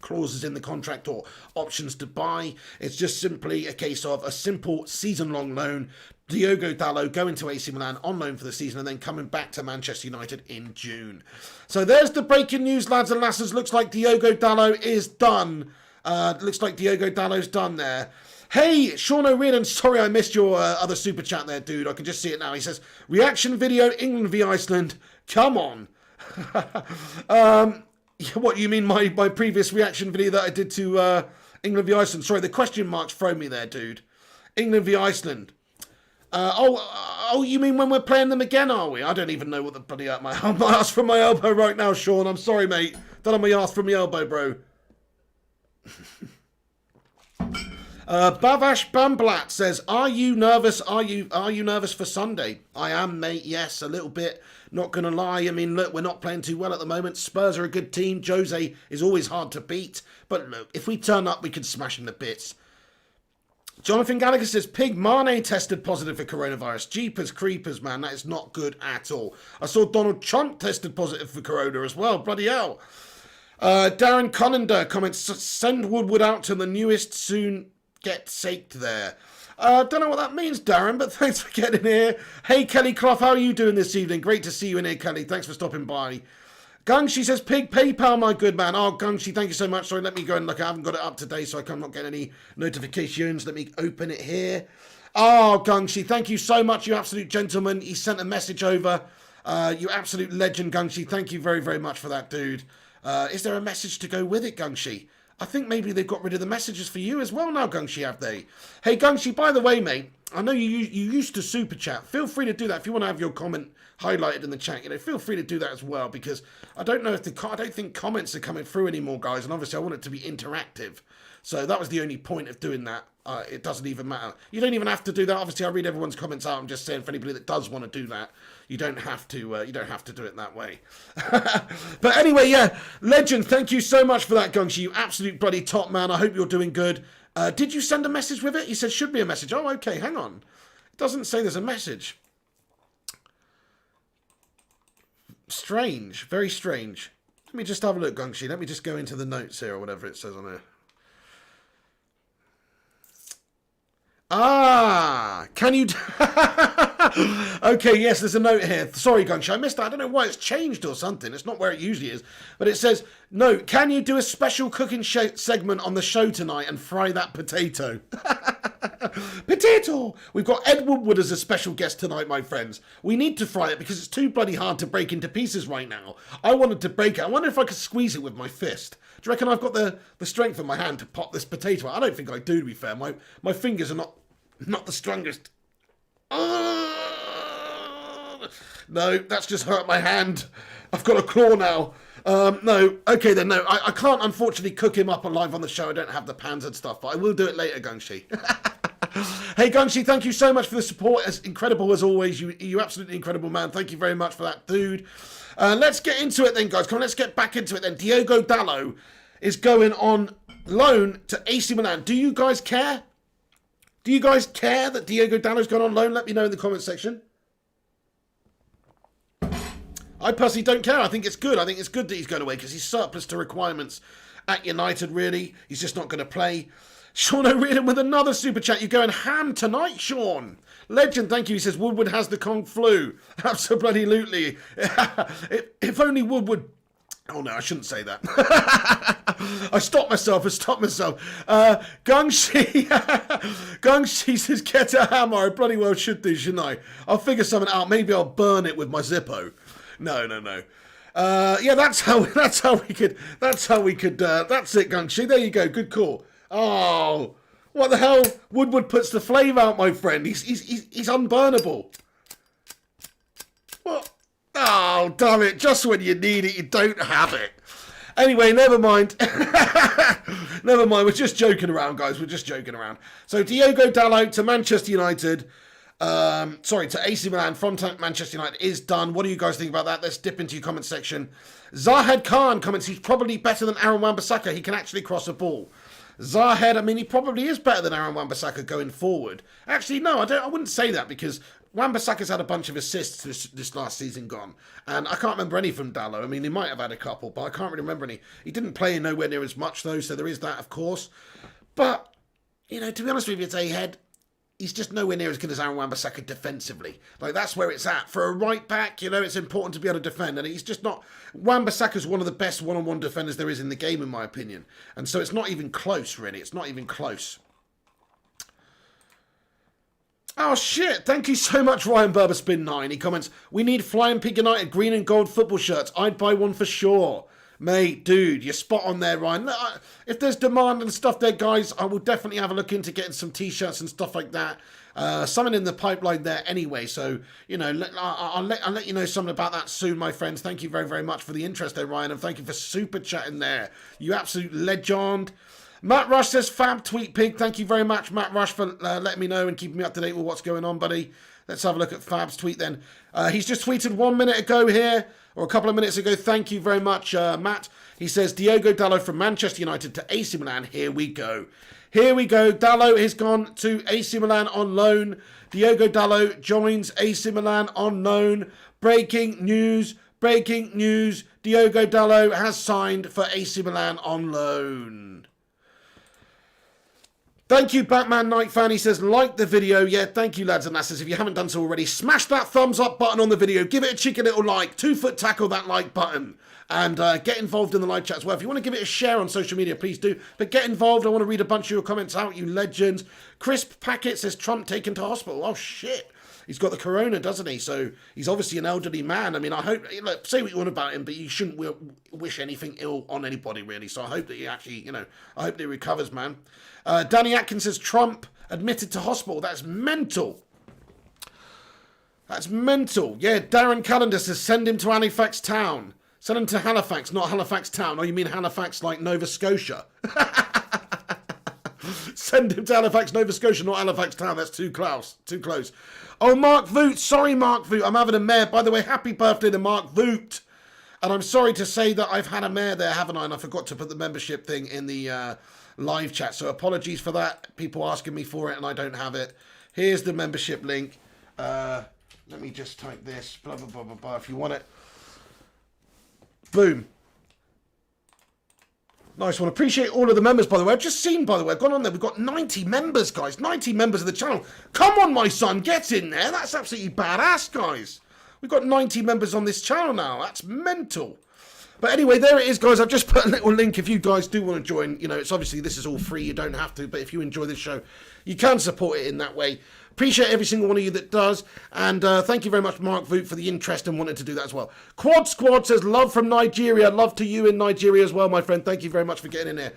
clauses in the contract or options to buy. It's just simply a case of a simple season-long loan. Diogo Dalot going to AC Milan on loan for the season and then coming back to Manchester United in June. So there's the breaking news, lads and lasses. Looks like Diogo Dalot is done. Looks like Diogo Dalot's done there. Hey, Sean O'Riordan, sorry I missed your other super chat there, dude. I can just see it now. He says, reaction video, England v Iceland. Come on. What, you mean my previous reaction video that I did to England v Iceland? Sorry, the question marks throw me there, dude. England v Iceland. Oh, you mean when we're playing them again, are we? I don't even know what the bloody... I'm my ass from my elbow right now, Sean. I'm sorry, mate. Don't have my ass from my elbow, bro. Bavash Bamblat says, are you nervous? Are you nervous for Sunday? I am, mate. Yes, a little bit. Not going to lie. I mean, look, we're not playing too well at the moment. Spurs are a good team. Jose is always hard to beat. But look, if we turn up, we can smash them to bits. Jonathan Gallagher says, Pig Mane tested positive for coronavirus. Jeepers creepers, man. That is not good at all. I saw Donald Trump tested positive for corona as well. Bloody hell. Darren Collender comments, send Woodward out to the newest soon get saked there. Don't know what that means, Darren, but thanks for getting here. Hey, Kelly Clough, how are you doing this evening? Great to see you in here, Kelly. Thanks for stopping by. Gungshi says, Pig PayPal, my good man. Oh, Gungshi, thank you so much. Sorry, let me go and look. I haven't got it up today, so I'm not getting any notifications. Let me open it here. Oh, Gungshi, thank you so much, you absolute gentleman. He sent a message over. You absolute legend, Gungshi. Thank you very, very much for that, dude. Is there a message to go with it, Gungshi? I think maybe they've got rid of the messages for you as well now, Gungshi, have they? Hey, Gungshi, by the way, mate, I know you used to super chat. Feel free to do that if you want to have your comment highlighted in the chat. You know, feel free to do that as well, because I don't know if I don't think comments are coming through anymore, guys, and obviously I want it to be interactive. So that was the only point of doing that. It doesn't even matter. You don't even have to do that. Obviously, I read everyone's comments out. I'm just saying for anybody that does want to do that, you don't have to. You don't have to do it that way. But anyway, yeah, legend. Thank you so much for that, Gungshi. You absolute bloody top man. I hope you're doing good. Did you send a message with it? He said should be a message. Oh, okay. Hang on. It doesn't say there's a message. Strange. Very strange. Let me just have a look, Gungshi. Let me just go into the notes here or whatever it says on here. Ah, can you... Okay, yes, there's a note here. Sorry, Gungshi, I missed that. I don't know why it's changed or something. It's not where it usually is. But it says, no, can you do a special cooking segment on the show tonight and fry that potato? Potato! We've got Ed Woodward as a special guest tonight, my friends. We need to fry it because it's too bloody hard to break into pieces right now. I wanted to break it. I wonder if I could squeeze it with my fist. Do you reckon I've got the strength in my hand to pop this potato out? I don't think I do, to be fair. My fingers are not the strongest. No, that's just hurt my hand. I've got a claw now. No, okay then, no. I can't, unfortunately, cook him up alive on the show. I don't have the pans and stuff, but I will do it later, Gungshi. Hey, Gungshi, thank you so much for the support. As incredible as always. You absolutely incredible, man. Thank you very much for that, dude. Let's get into it then, guys. Come on, let's get back into it then. Diogo Dalot is going on loan to AC Milan. Do you guys care? Do you guys care that Diogo Dalot's gone on loan? Let me know in the comment section. I personally don't care. I think it's good. I think it's good that he's going away because he's surplus to requirements at United, really. He's just not going to play. Sean O'Riordan with another super chat. You're going ham tonight, Sean. Legend, thank you. He says Woodward has the Kong flu. Absolutely. If only Woodward... Oh no, I shouldn't say that. I stopped myself. Gungshi says, get a hammer. I bloody well should do, shouldn't I? I'll figure something out. Maybe I'll burn it with my Zippo. No. Yeah, that's how we could, that's it, Gungshi. There you go. Good call. Oh, what the hell? Woodward puts the flame out, my friend. He's unburnable. What? Oh, damn it. Just when you need it, you don't have it. Anyway, never mind. Never mind. We're just joking around, guys. We're just joking around. So, Diogo Dalot to Manchester United. To AC Milan from Manchester United is done. What do you guys think about that? Let's dip into your comment section. Zahed Khan comments, he's probably better than Aaron Wan-Bissaka. He can actually cross a ball. Zahed, I mean, he probably is better than Aaron Wan-Bissaka going forward. Actually, no, I wouldn't say that because Wan-Bissaka's had a bunch of assists this last season gone. And I can't remember any from Dalot. I mean, he might have had a couple, but I can't really remember any. He didn't play nowhere near as much, though, so there is that, of course. But, you know, to be honest with you, Zahed, he's just nowhere near as good as Aaron Wan-Bissaka defensively. Like, that's where it's at. For a right back, you know, it's important to be able to defend. And he's just not... Wan-Bissaka's one of the best one-on-one defenders there is in the game, in my opinion. And so it's not even close, really. It's not even close. Oh, shit. Thank you so much, Ryan Berberspin9. He comments, we need Flying Pig United green and gold football shirts. I'd buy one for sure. Mate, dude, you're spot on there, Ryan. If there's demand and stuff there, guys, I will definitely have a look into getting some T-shirts and stuff like that. Something in the pipeline there anyway. So, you know, I'll let you know something about that soon, my friends. Thank you very, very much for the interest there, Ryan. And thank you for super chatting there. You absolute legend. Matt Rush says, fab tweet pig. Thank you very much, Matt Rush, for letting me know and keeping me up to date with what's going on, buddy. Let's have a look at Fab's tweet then. He's just tweeted 1 minute ago here, or a couple of minutes ago. Thank you very much, Matt. He says, Diogo Dalot from Manchester United to AC Milan. Here we go. Here we go. Dalot has gone to AC Milan on loan. Diogo Dalot joins AC Milan on loan. Breaking news. Breaking news. Diogo Dalot has signed for AC Milan on loan. Thank you, Batman Knight fan. He says, like the video. Yeah, thank you, lads and lasses. If you haven't done so already, smash that thumbs up button on the video. Give it a cheeky little like. 2-foot tackle that like button. And get involved in the live chat as well. If you want to give it a share on social media, please do. But get involved. I want to read a bunch of your comments out, you legends. Crisp Packet says, Trump taken to hospital. Oh, shit. He's got the corona, doesn't he? So he's obviously an elderly man. I mean, I hope, look, say what you want about him, but you shouldn't wish anything ill on anybody, really. So I hope that he actually, you know, I hope that he recovers, man. Danny Atkins says, Trump admitted to hospital. That's mental. That's mental. Yeah, Darren Callender says, send him to Halifax Town. Send him to Halifax, not Halifax Town. Oh, you mean Halifax like Nova Scotia? Send him to Halifax, Nova Scotia, not Halifax Town. That's too close. Too close. Oh, Mark Voot. Sorry, Mark Voot. I'm having a mare. By the way, happy birthday to Mark Voot. And I'm sorry to say that I've had a mare there, haven't I? And I forgot to put the membership thing in the live chat. So apologies for that. People asking me for it and I don't have it. Here's the membership link. Let me just type this. Blah, blah, blah, blah, blah. If you want it. Boom. Nice one. Appreciate all of the members, by the way. I've just seen, by the way, I've gone on there. We've got 90 members, guys. 90 members of the channel. Come on, my son. Get in there. That's absolutely badass, guys. We've got 90 members on this channel now. That's mental. But anyway, there it is, guys. I've just put a little link if you guys do want to join. You know, it's obviously, this is all free. You don't have to. But if you enjoy this show, you can support it in that way. Appreciate every single one of you that does. And thank you very much, Mark Voot, for the interest and wanting to do that as well. Quad Squad says, love from Nigeria. Love to you in Nigeria as well, my friend. Thank you very much for getting in there.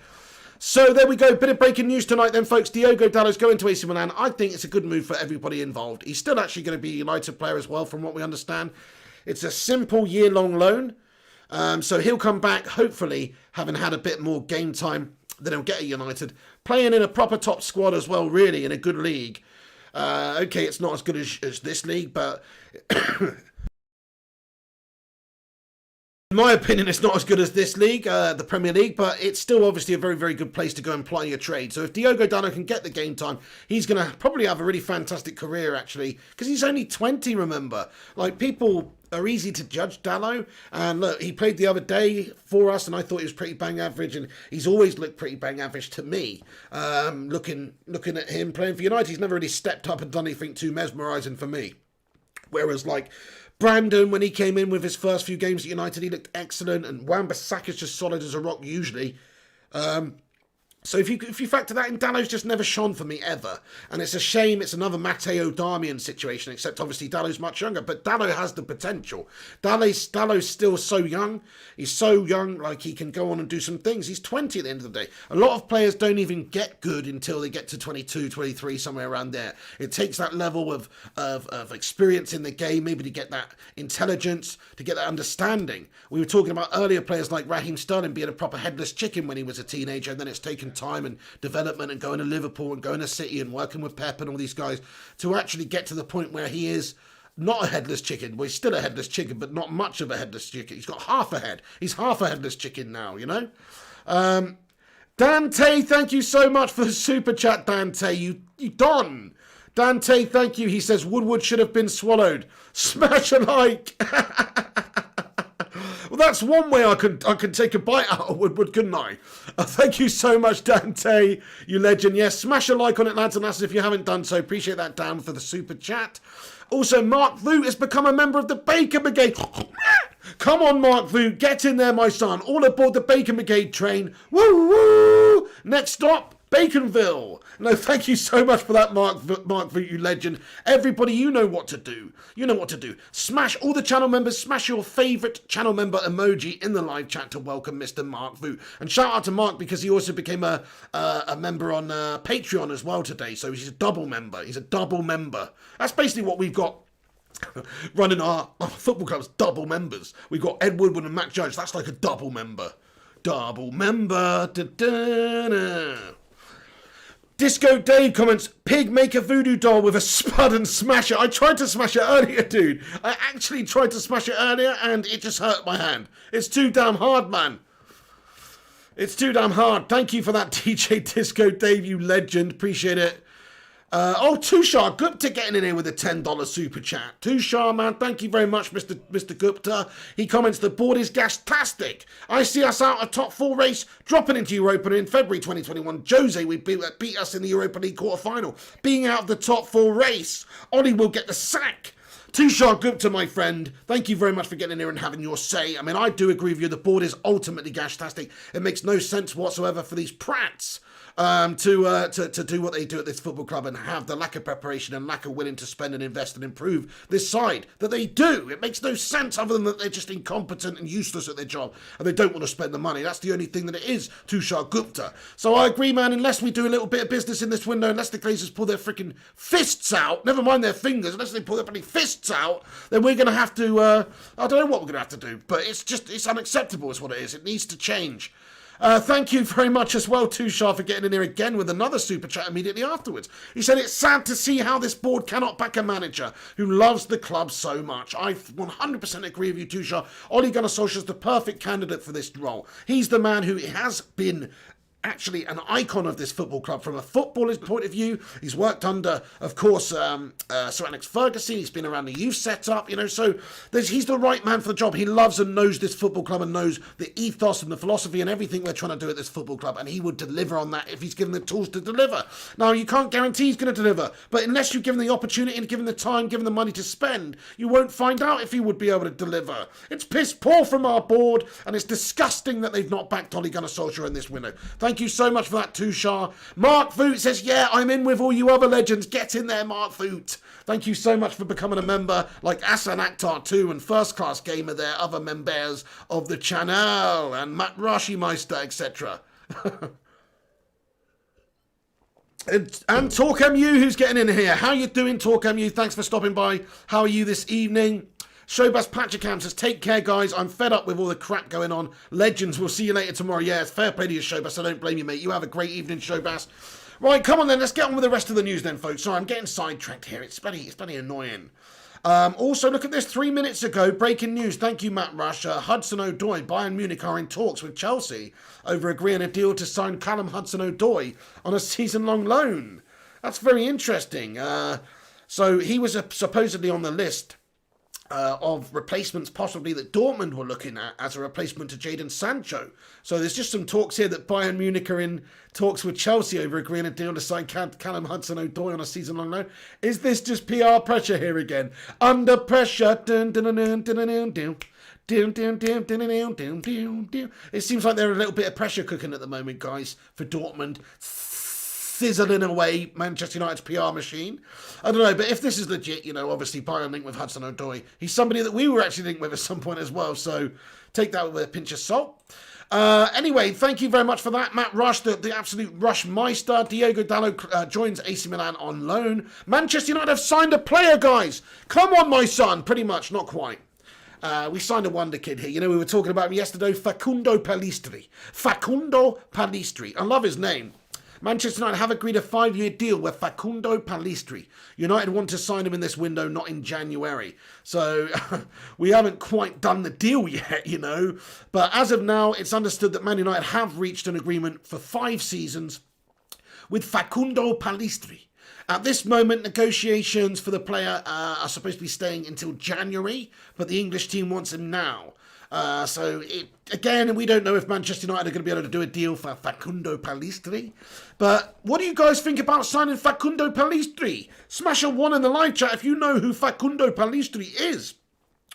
So there we go. Bit of breaking news tonight then, folks. Diogo Dalot's going to AC Milan. I think it's a good move for everybody involved. He's still actually going to be a United player as well, from what we understand. It's a simple year-long loan. So he'll come back, hopefully, having had a bit more game time than he'll get at United. Playing in a proper top squad as well, really, in a good league. Okay, it's not as good as this league, but in my opinion, it's not as good as this league, the Premier League, but it's still obviously a very, very good place to go and ply your trade. So if Diogo Dalot can get the game time, he's going to probably have a really fantastic career, actually, because he's only 20, remember. Like, people are easy to judge, Dalot. And look, he played the other day for us, and I thought he was pretty bang average, and he's always looked pretty bang average to me. Looking at him playing for United, he's never really stepped up and done anything too mesmerising for me. Whereas, like, Brandon, when he came in with his first few games at United, he looked excellent, and Wan-Bissaka's just solid as a rock usually. So if you factor that in, Dalot's just never shone for me ever. And it's a shame it's another Matteo Darmian situation, except obviously Dalot's much younger. But Dalot has the potential. Dalot's still so young. He's so young, like he can go on and do some things. He's 20 at the end of the day. A lot of players don't even get good until they get to 22, 23, somewhere around there. It takes that level of experience in the game, maybe to get that intelligence, to get that understanding. We were talking about earlier players like Raheem Sterling being a proper headless chicken when he was a teenager, and then it's taken time and development and going to Liverpool and going to City and working with Pep and all these guys to actually get to the point where he is not a headless chicken. Well, he's still a headless chicken, but not much of a headless chicken. He's got half a head. He's half a headless chicken now, you know? Dante, thank you so much for the super chat, Dante. You Don. Dante, thank you. He says Woodward should have been swallowed. Smash a like. Well, that's one way I could take a bite out of Woodward, couldn't I? Thank you so much, Dante, you legend. Yes, smash a like on it, lads and lasses, if you haven't done so. Appreciate that, Dan, for the super chat. Also, Mark Voot has become a member of the Bacon Brigade. Come on, Mark Voot, get in there, my son. All aboard the Bacon Brigade train. Woo, woo. Next stop, Baconville. No, thank you so much for that, Mark Voot, you legend. Everybody, you know what to do. You know what to do. Smash all the channel members. Smash your favourite channel member emoji in the live chat to welcome Mr. Mark Voot. And shout out to Mark because he also became a member on Patreon as well today. So he's a double member. He's a double member. That's basically what we've got running our football club's double members. We've got Ed Woodward and Matt Judge. That's like a double member. Double member. Da-da-da. Disco Dave comments, pig make a voodoo doll with a spud and smash it. I tried to smash it earlier, dude. I actually tried to smash it earlier and it just hurt my hand. It's too damn hard, man. It's too damn hard. Thank you for that, DJ Disco Dave, you legend. Appreciate it. Tushar Gupta getting in here with a $10 super chat. Tushar, man, thank you very much, Mr. Gupta. He comments, the board is gas-tastic. I see us out a top 4 race, dropping into Europa in February 2021. Jose will beat us in the Europa League quarter-final. Being out of the top 4 race, Ollie will get the sack. Tushar Gupta, my friend, thank you very much for getting in here and having your say. I mean, I do agree with you. The board is ultimately gas-tastic. It makes no sense whatsoever for these prats to do what they do at this football club and have the lack of preparation and lack of willing to spend and invest and improve this side that they do. It makes no sense other than that they're just incompetent and useless at their job and they don't want to spend the money. That's the only thing that it is, Tushar Gupta. So I agree, man, unless we do a little bit of business in this window, unless the Glazers pull their freaking fists out, never mind their fingers, unless they pull their bloody fists out, then we're going to have to, I don't know what we're going to have to do, but it's unacceptable is what it is. It needs to change. Thank you very much as well, Tushar, for getting in here again with another super chat immediately afterwards. He said, it's sad to see how this board cannot back a manager who loves the club so much. I 100% agree with you, Tushar. Ole Gunnar Solskjaer is the perfect candidate for this role. He's the man who has been actually an icon of this football club from a footballer's point of view. He's worked under, of course, Sir Alex Ferguson. He's been around the youth setup, you know, so he's the right man for the job. He loves and knows this football club and knows the ethos and the philosophy and everything we're trying to do at this football club, and he would deliver on that if he's given the tools to deliver. Now, you can't guarantee he's going to deliver, but unless you give him the opportunity and give him the time, give him the money to spend, you won't find out if he would be able to deliver. It's piss poor from our board, and it's disgusting that they've not backed Ole Gunnar Solskjaer in this window. Thank you so much for that, Tushar. Mark Voot says, yeah, I'm in with all you other legends. Get in there, Mark Voot. Thank you so much for becoming a member like Asan Akhtar too and First Class Gamer there, other members of the channel, and Matt Rashimeister, etc. and TalkMU, who's getting in here. How you doing, TalkMU? Thanks for stopping by. How are you this evening? Showbas Patchicam says, take care, guys. I'm fed up with all the crap going on. Legends, we'll see you later tomorrow. Yeah, it's fair play to you, Showbas. I don't blame you, mate. You have a great evening, Showbas. Right, come on then. Let's get on with the rest of the news then, folks. Sorry, I'm getting sidetracked here. It's bloody annoying. Also, look at this. 3 minutes ago, breaking news. Thank you, Matt Rush. Hudson-Odoi, Bayern Munich are in talks with Chelsea over agreeing a deal to sign Callum Hudson-Odoi on a season-long loan. That's very interesting. So he was supposedly on the list of replacements possibly that Dortmund were looking at as a replacement to Jadon Sancho. So there's just some talks here that Bayern Munich are in talks with Chelsea over agreeing a deal to sign Callum Hudson-Odoi on a season-long loan. Is this just PR pressure here again? Under pressure. Dun, dun, dun, dun, dun, dun, dun. It seems like they're a little bit of pressure cooking at the moment, guys, for Dortmund. Sizzling away Manchester United's PR machine. I don't know, but if this is legit, you know, obviously Bayern linked with Hudson-Odoi. He's somebody that we were actually linked with at some point as well, so take that with a pinch of salt. Anyway, thank you very much for that. Matt Rush, the absolute Rush Meister. Diogo Dalot joins AC Milan on loan. Manchester United have signed a player, guys. Come on, my son. Pretty much, not quite. We signed a wonder kid here. You know, we were talking about him yesterday, Facundo Pellistri. Facundo Pellistri. I love his name. Manchester United have agreed a 5-year deal with Facundo Pellistri. United want to sign him in this window, not in January. So we haven't quite done the deal yet, you know. But as of now, it's understood that Man United have reached an agreement for 5 seasons with Facundo Pellistri. At this moment, negotiations for the player are supposed to be staying until January, but the English team wants him now. Again, we don't know if Manchester United are going to be able to do a deal for Facundo Pellistri. But what do you guys think about signing Facundo Pellistri? Smash a 1 in the live chat if you know who Facundo Pellistri is.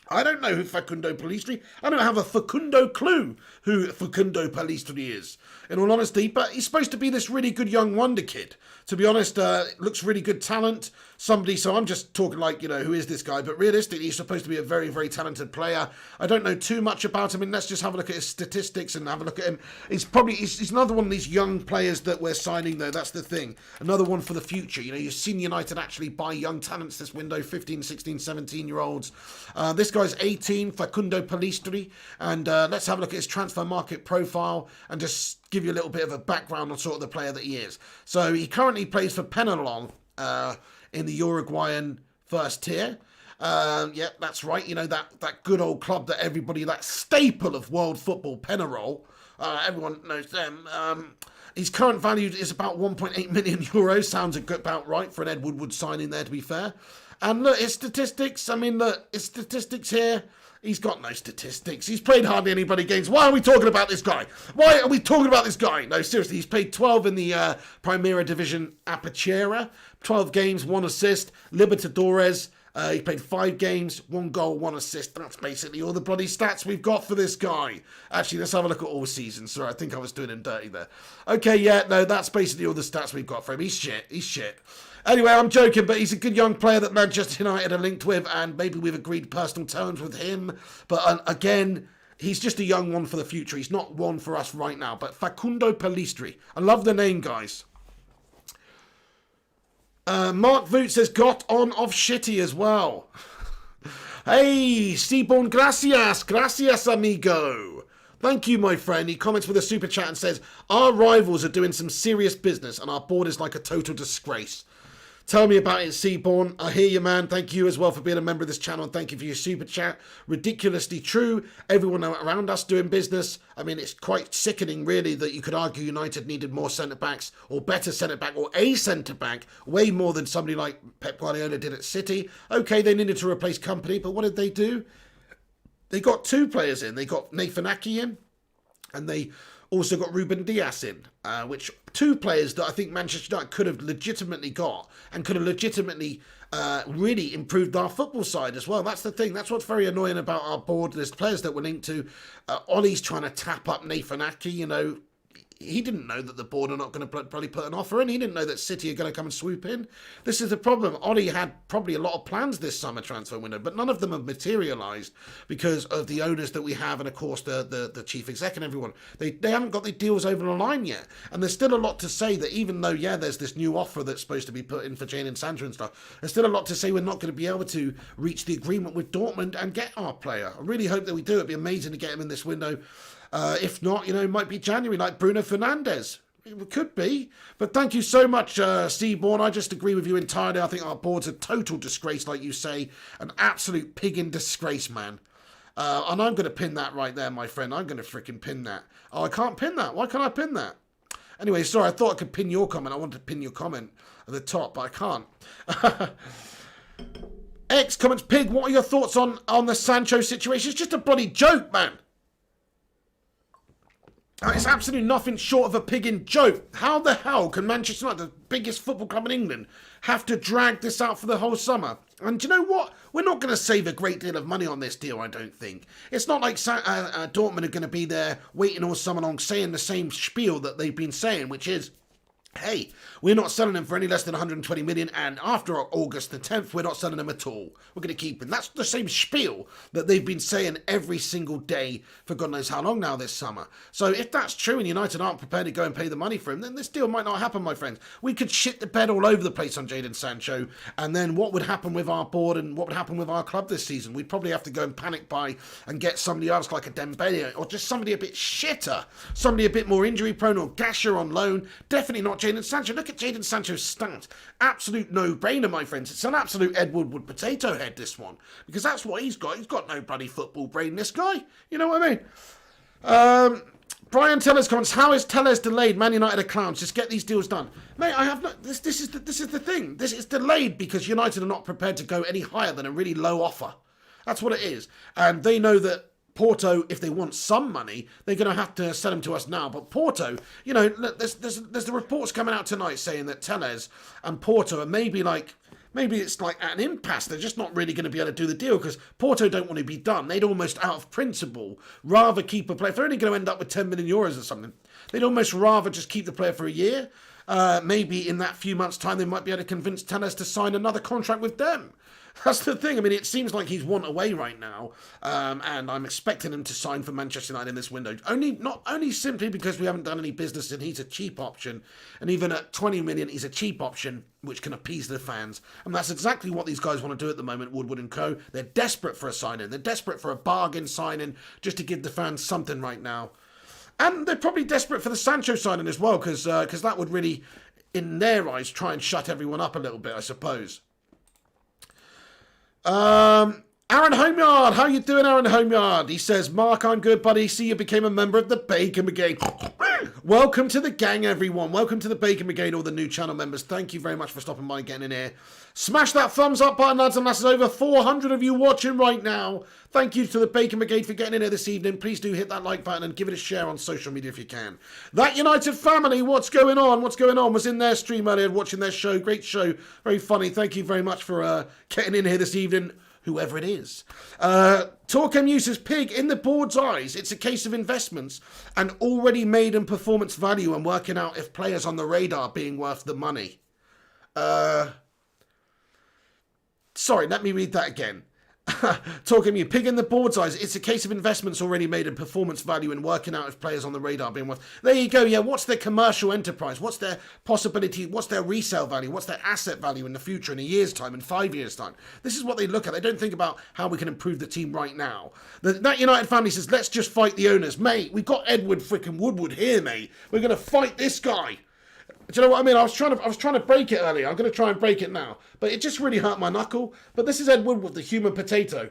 I don't know who Facundo Pellistri. I don't have a Facundo clue who Facundo Pellistri is, in all honesty. But he's supposed to be this really good young wonder kid. To be honest, looks really good talent. So I'm just talking like, you know, who is this guy? But realistically, he's supposed to be a very, very talented player. I don't know too much about him. And let's just have a look at his statistics and have a look at him. He's another one of these young players that we're signing, though. That's the thing. Another one for the future. You know, you've seen United actually buy young talents this window, 15, 16, 17-year-olds. This guy's 18, Facundo Pellistri. And let's have a look at his transfer market profile and just give you a little bit of a background on sort of the player that he is. So he currently plays for Penarol in the Uruguayan first tier. Yeah, that's right. You know, that good old club that everybody, that staple of world football, Penarol. Everyone knows them. His current value is about 1.8 million euros. Sounds about right for an Ed Woodward signing there, to be fair. And look, his statistics. I mean, look, his statistics here. He's got no statistics. He's played hardly anybody games. Why are we talking about this guy? Why are we talking about this guy? No, seriously, he's played 12 in the Primera Division Apertura. 12 games, 1 assist. Libertadores, he played 5 games, 1 goal, 1 assist. That's basically all the bloody stats we've got for this guy. Actually, let's have a look at all seasons. Sorry, I think I was doing him dirty there. Okay, yeah, no, that's basically all the stats we've got for him. He's shit. He's shit. Anyway, I'm joking, but he's a good young player that Manchester United are linked with, and maybe we've agreed personal terms with him. But again, he's just a young one for the future. He's not one for us right now. But Facundo Pellistri. I love the name, guys. Mark Voot says, got on off shitty as well. Hey, Seaborn, gracias. Gracias, amigo. Thank you, my friend. He comments with a super chat and says, our rivals are doing some serious business and our board is like a total disgrace. Tell me about it, Seaborn. I hear you, man. Thank you as well for being a member of this channel. And thank you for your super chat. Ridiculously true. Everyone around us doing business. I mean, it's quite sickening, really, that you could argue United needed more centre-backs or better centre-back or a centre-back way more than somebody like Pep Guardiola did at City. Okay, they needed to replace Company, but what did they do? They got 2 players in. They got Nathan Ake in and they also got Ruben Dias in, which 2 players that I think Manchester United could have legitimately got and could have legitimately really improved our football side as well. That's the thing. That's what's very annoying about our board. There's players that we're linked to. Ollie's trying to tap up Nathan Ake, you know. He didn't know that the board are not going to probably put an offer in. He didn't know that City are going to come and swoop in. This is the problem. Ollie had probably a lot of plans this summer transfer window, but none of them have materialised because of the owners that we have and, of course, the chief exec and everyone. They haven't got the deals over the line yet. And there's still a lot to say that even though, yeah, there's this new offer that's supposed to be put in for Jadon Sancho and stuff, there's still a lot to say we're not going to be able to reach the agreement with Dortmund and get our player. I really hope that we do. It'd be amazing to get him in this window. If not, you know, it might be January like Bruno Fernandes. It could be. But thank you so much, Seaborn. I just agree with you entirely. I think our board's a total disgrace, like you say. An absolute pig in disgrace, man. And I'm going to pin that right there, my friend. I'm going to freaking pin that. Oh, I can't pin that. Why can't I pin that? Anyway, sorry, I thought I could pin your comment. I wanted to pin your comment at the top, but I can't. X comments, Pig, what are your thoughts on the Sancho situation? It's just a bloody joke, man. It's absolutely nothing short of a pigging joke. How the hell can Manchester United, the biggest football club in England, have to drag this out for the whole summer? And do you know what? We're not going to save a great deal of money on this deal, I don't think. It's not like Dortmund are going to be there waiting all summer long saying the same spiel that they've been saying, which is, hey, we're not selling him for any less than 120 million, and after August the 10th, we're not selling him at all. We're going to keep him. That's the same spiel that they've been saying every single day for God knows how long now this summer. So if that's true and United aren't prepared to go and pay the money for him, then this deal might not happen, my friends. We could shit the bed all over the place on Jadon Sancho, and then what would happen with our board and what would happen with our club this season? We'd probably have to go and panic buy and get somebody else like a Dembele, or just somebody a bit shitter, somebody a bit more injury prone, or Gasher on loan. Definitely not Jadon Sancho. Look at Jadon Sancho's stats. Absolute no-brainer, my friends. It's an absolute Ed Woodward potato head, this one. Because that's what he's got. He's got no bloody football brain, this guy. You know what I mean? Brian Tellers comments, how is Tellers delayed? Man United are clowns. Just get these deals done. Mate, I have no... This is the thing. This is delayed because United are not prepared to go any higher than a really low offer. That's what it is. And they know that Porto, if they want some money, they're going to have to sell them to us now. But Porto, you know, there's the reports coming out tonight saying that Tellez and Porto are maybe it's like at an impasse. They're just not really going to be able to do the deal because Porto don't want to be done. They'd almost, out of principle, rather keep a player. If they're only going to end up with 10 million euros or something, they'd almost rather just keep the player for a year. Maybe in that few months' time, they might be able to convince Tellez to sign another contract with them. That's the thing. I mean, it seems like he's one away right now, and I'm expecting him to sign for Manchester United in this window. Not only simply because we haven't done any business and he's a cheap option, and even at 20 million, he's a cheap option which can appease the fans. And that's exactly what these guys want to do at the moment, Woodward and Co. They're desperate for a signing. They're desperate for a bargain signing just to give the fans something right now. And they're probably desperate for the Sancho signing as well, because that would really, in their eyes, try and shut everyone up a little bit, I suppose. Aaron Homeyard, how you doing, Aaron Homeyard? He says, Mark, I'm good, buddy. See, you became a member of the Bacon Brigade. Welcome to the gang, everyone. Welcome to the Bacon Brigade, all the new channel members. Thank you very much for stopping by and getting in here. Smash that thumbs up button, lads and lasses. Over 400 of you watching right now. Thank you to the Bacon Brigade for getting in here this evening. Please do hit that like button and give it a share on social media if you can. That United family, what's going on? What's going on? Was in their stream earlier, watching their show. Great show. Very funny. Thank you very much for getting in here this evening, whoever it is. Torquem uses Pig, in the board's eyes, it's a case of investments and already made and performance value and working out if players on the radar being worth the money. Sorry, let me read that again. Talking you, Pig in the board's eyes, it's a case of investments already made and performance value in working out if players on the radar being worth. There you go, yeah, what's their commercial enterprise? What's their possibility? What's their resale value? What's their asset value in the future, in a year's time, in 5 years' time? This is what they look at. They don't think about how we can improve the team right now. That United family says, let's just fight the owners. Mate, we've got Ed Woodward here, mate. We're going to fight this guy. Do you know what I mean? I was trying to break it earlier. I'm going to try and break it now. But it just really hurt my knuckle. But this is Ed Woodward, the human potato.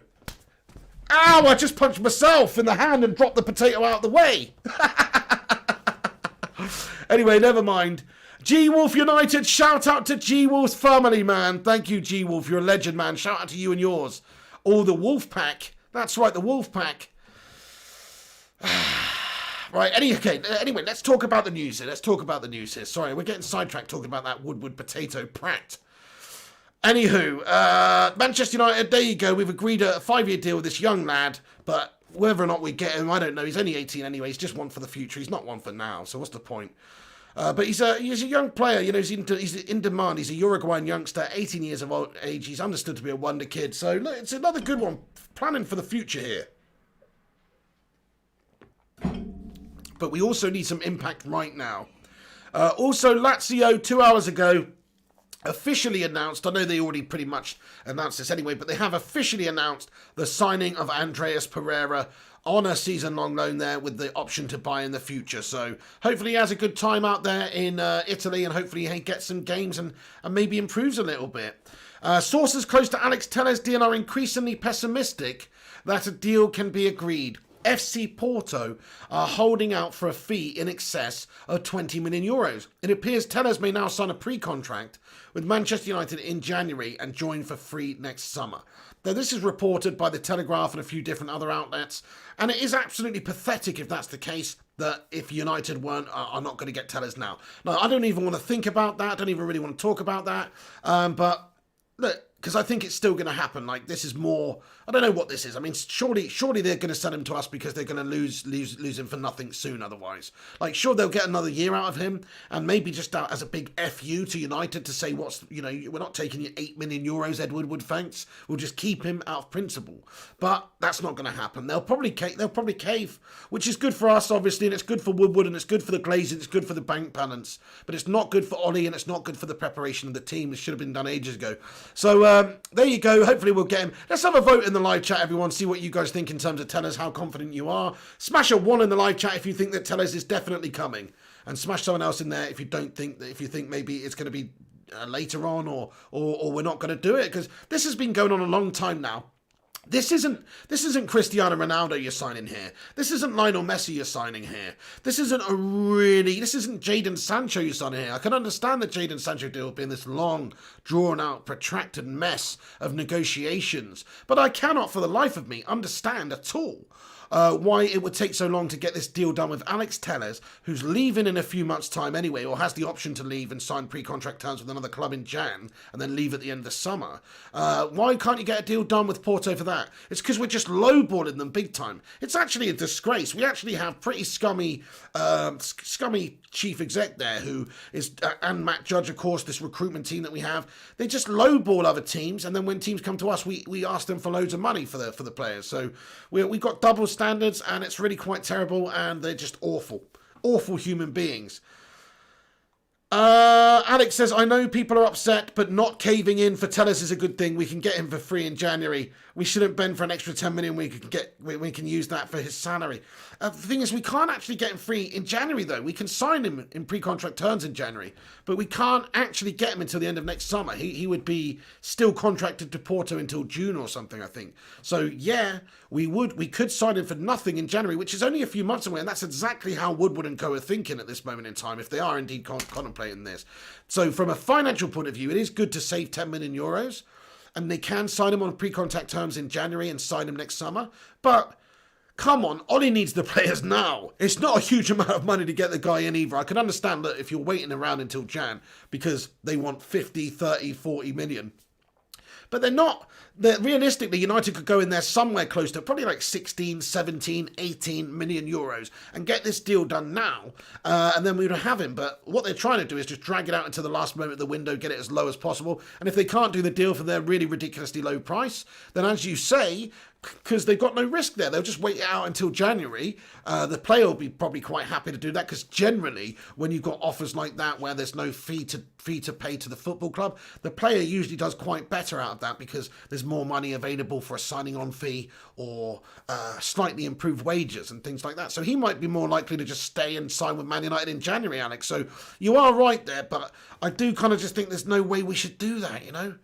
Ow! I just punched myself in the hand and dropped the potato out of the way. Anyway, never mind. G-Wolf United, shout out to G-Wolf's family, man. Thank you, G-Wolf. You're a legend, man. Shout out to you and yours. All the Wolf Pack. That's right, the Wolf Pack. Right, anyway, let's talk about the news here. Sorry, we're getting sidetracked talking about that Woodward potato prat. Anywho, Manchester United, there you go. We've agreed a 5-year deal with this young lad, but whether or not we get him, I don't know. He's only 18 anyway. He's just one for the future. He's not one for now, so what's the point? But he's a young player. You know, he's in demand. He's a Uruguayan youngster, 18 years of age. He's understood to be a wonder kid. So look, it's another good one. Planning for the future here. But we also need some impact right now. Also, Lazio, 2 hours ago, officially announced, I know they already pretty much announced this anyway, but they have officially announced the signing of Andreas Pereira on a season-long loan there with the option to buy in the future. So hopefully he has a good time out there in Italy, and hopefully he gets some games and maybe improves a little bit. Sources close to Alex Tellez' deal are increasingly pessimistic that a deal can be agreed. FC Porto are holding out for a fee in excess of 20 million euros. It appears Telles may now sign a pre-contract with Manchester United in January and join for free next summer. Now, this is reported by The Telegraph and a few different other outlets, and it is absolutely pathetic if that's the case, that if United are not going to get Telles now. Now, I don't even want to think about that. I don't even really want to talk about that. But look, because I think it's still going to happen. Like, this is more, I don't know what this is. I mean, surely they're going to sell him to us because they're going to lose him for nothing soon otherwise. Like, sure, they'll get another year out of him, and maybe just out as a big FU to United to say, we're not taking you 8 million euros, Ed Woodward, thanks. We'll just keep him out of principle. But that's not going to happen. They'll probably cave, which is good for us, obviously, and it's good for Woodward, and it's good for the Glazers, it's good for the bank balance. But it's not good for Ollie, and it's not good for the preparation of the team. It should have been done ages ago. So, there you go. Hopefully we'll get him. Let's have a vote in the live chat, everyone. See what you guys think in terms of Telles, how confident you are. Smash a 1 in the live chat if you think that Telles is definitely coming. And smash someone else in there if you think maybe it's going to be later on or we're not going to do it. Because this has been going on a long time now. This isn't Cristiano Ronaldo you're signing here. This isn't Lionel Messi you're signing here. This isn't Jadon Sancho you're signing here. I can understand the Jadon Sancho deal being this long, drawn-out, protracted mess of negotiations, but I cannot for the life of me understand at all why it would take so long to get this deal done with Alex Telles, who's leaving in a few months' time anyway, or has the option to leave and sign pre-contract terms with another club in Jan, and then leave at the end of the summer. Why can't you get a deal done with Porto for that? It's because we're just lowballing them big time. It's actually a disgrace. We actually have pretty scummy chief exec there, who is, and Matt Judge, of course, this recruitment team that we have. They just lowball other teams, and then when teams come to us, we ask them for loads of money for the players. So we've got double standards, and it's really quite terrible, and they're just awful human beings. Alex says, I know people are upset, but not caving in for Telles is a good thing. We can get him for free in January. We shouldn't bend for an extra 10 million. We can use that for his salary. The thing is, we can't actually get him free in January, though. We can sign him in pre-contract terms in January, but we can't actually get him until the end of next summer. He would be still contracted to Porto until June or something, I think. So, yeah, we could sign him for nothing in January, which is only a few months away, and that's exactly how Woodward and Co. are thinking at this moment in time, if they are indeed contemplating this. So, from a financial point of view, it is good to save 10 million euros, and they can sign him on pre-contract terms in January and sign him next summer. But come on, Ollie needs the players now. It's not a huge amount of money to get the guy in either. I can understand that if you're waiting around until Jan because they want 50, 30, 40 million. But they're not. Realistically, United could go in there somewhere close to probably like 16, 17, 18 million euros and get this deal done now, and then we would have him. But what they're trying to do is just drag it out until the last moment of the window, get it as low as possible. And if they can't do the deal for their really ridiculously low price, then as you say, because they've got no risk there, they'll just wait it out until January. The player will be probably quite happy to do that, because generally when you've got offers like that where there's no fee to pay to the football club, the player usually does quite better out of that, because there's more money available for a signing on fee or slightly improved wages and things like that. So he might be more likely to just stay and sign with Man United in January, Alex. So you are right there, but I do kind of just think there's no way we should do that, you know?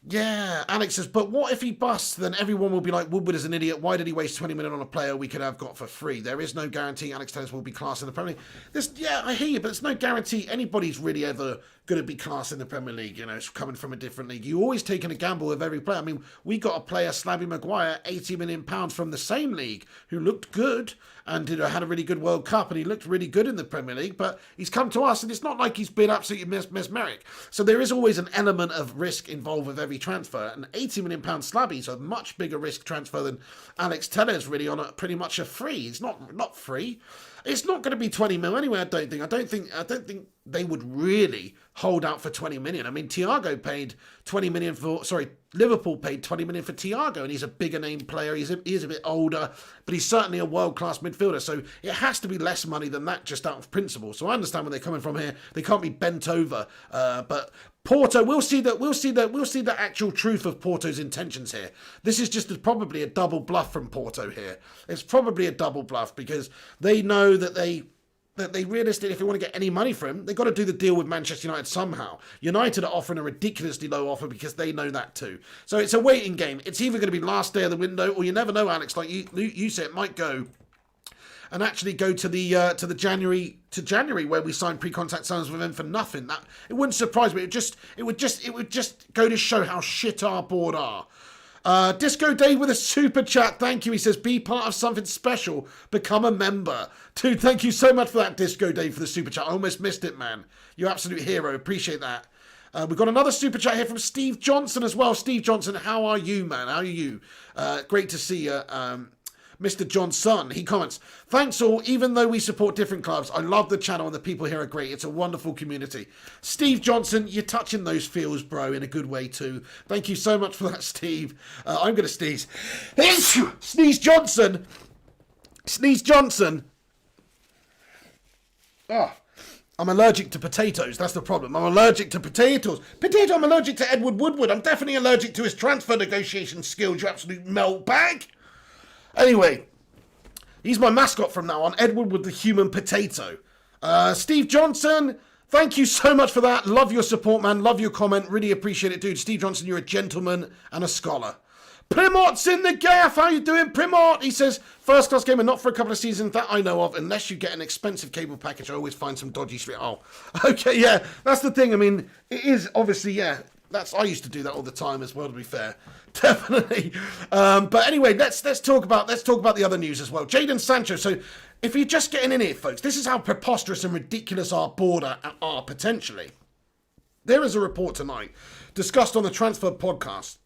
Yeah, Alex says, but what if he busts? Then everyone will be like, Woodward is an idiot. Why did he waste 20 million on a player we could have got for free? There is no guarantee Alex Telles will be class in the Premier League. Yeah, I hear you, but there's no guarantee anybody's really ever going to be class in the Premier League. You know, it's coming from a different league. You're always taking a gamble with every player. I mean, we got a player, Slabby Maguire, £80 million from the same league, who looked good and had a really good World Cup, and he looked really good in the Premier League, but he's come to us, and it's not like he's been absolutely mesmeric. So there is always an element of risk involved with every transfer. An £80 million Slabby is a much bigger risk transfer than Alex Telles, really, on pretty much a free. He's not free. It's not going to be 20 mil anyway, I don't think they would really hold out for 20 million. I mean, Thiago paid 20 million Liverpool paid 20 million for Thiago, and he's a bigger name player. He is a bit older, but he's certainly a world-class midfielder. So it has to be less money than that, just out of principle. So I understand where they're coming from here. They can't be bent over, but Porto, we'll see the actual truth of Porto's intentions here. This is just probably a double bluff from Porto here. It's probably a double bluff, because they know that they that they realistically, if they want to get any money for him, they've got to do the deal with Manchester United somehow. United are offering a ridiculously low offer because they know that too. So it's a waiting game. It's either going to be last day of the window, or you never know, Alex. Like you said, it might go and actually go to the January where we sign pre-contract terms with him for nothing. That it wouldn't surprise me. It would just go to show how shit our board are. Disco Dave with a super chat. Thank you. He says, be part of something special. Become a member. Dude, thank you so much for that, Disco Dave, for the super chat. I almost missed it, man. You absolute hero. Appreciate that. We've got another super chat here from Steve Johnson as well. Steve Johnson, how are you, man? How are you? Great to see you. Mr. Johnson, he comments, thanks all, even though we support different clubs, I love the channel and the people here are great. It's a wonderful community. Steve Johnson, you're touching those feels, bro, in a good way too. Thank you so much for that, Steve. I'm going to sneeze. Sneeze Johnson. Sneeze Johnson. Oh, I'm allergic to potatoes. That's the problem. I'm allergic to potatoes. I'm allergic to Ed Woodward. I'm definitely allergic to his transfer negotiation skills, you absolute melt bag. Anyway, he's my mascot from now on, Ed Woodward the human potato. Steve Johnson, thank you so much for that. Love your support, man. Love your comment. Really appreciate it, dude. Steve Johnson, you're a gentleman and a scholar. Primort's in the gaff. How you doing, Primort? He says, first class gamer, not for a couple of seasons that I know of. Unless you get an expensive cable package, I always find some dodgy street. Oh, okay, yeah. That's the thing. I mean, it is obviously, yeah. I used to do that all the time as well, to be fair. Definitely. But anyway, let's talk about the other news as well. Jadon Sancho. So if you're just getting in here, folks, this is how preposterous and ridiculous our board are potentially. There is a report tonight discussed on the Transfer Podcast,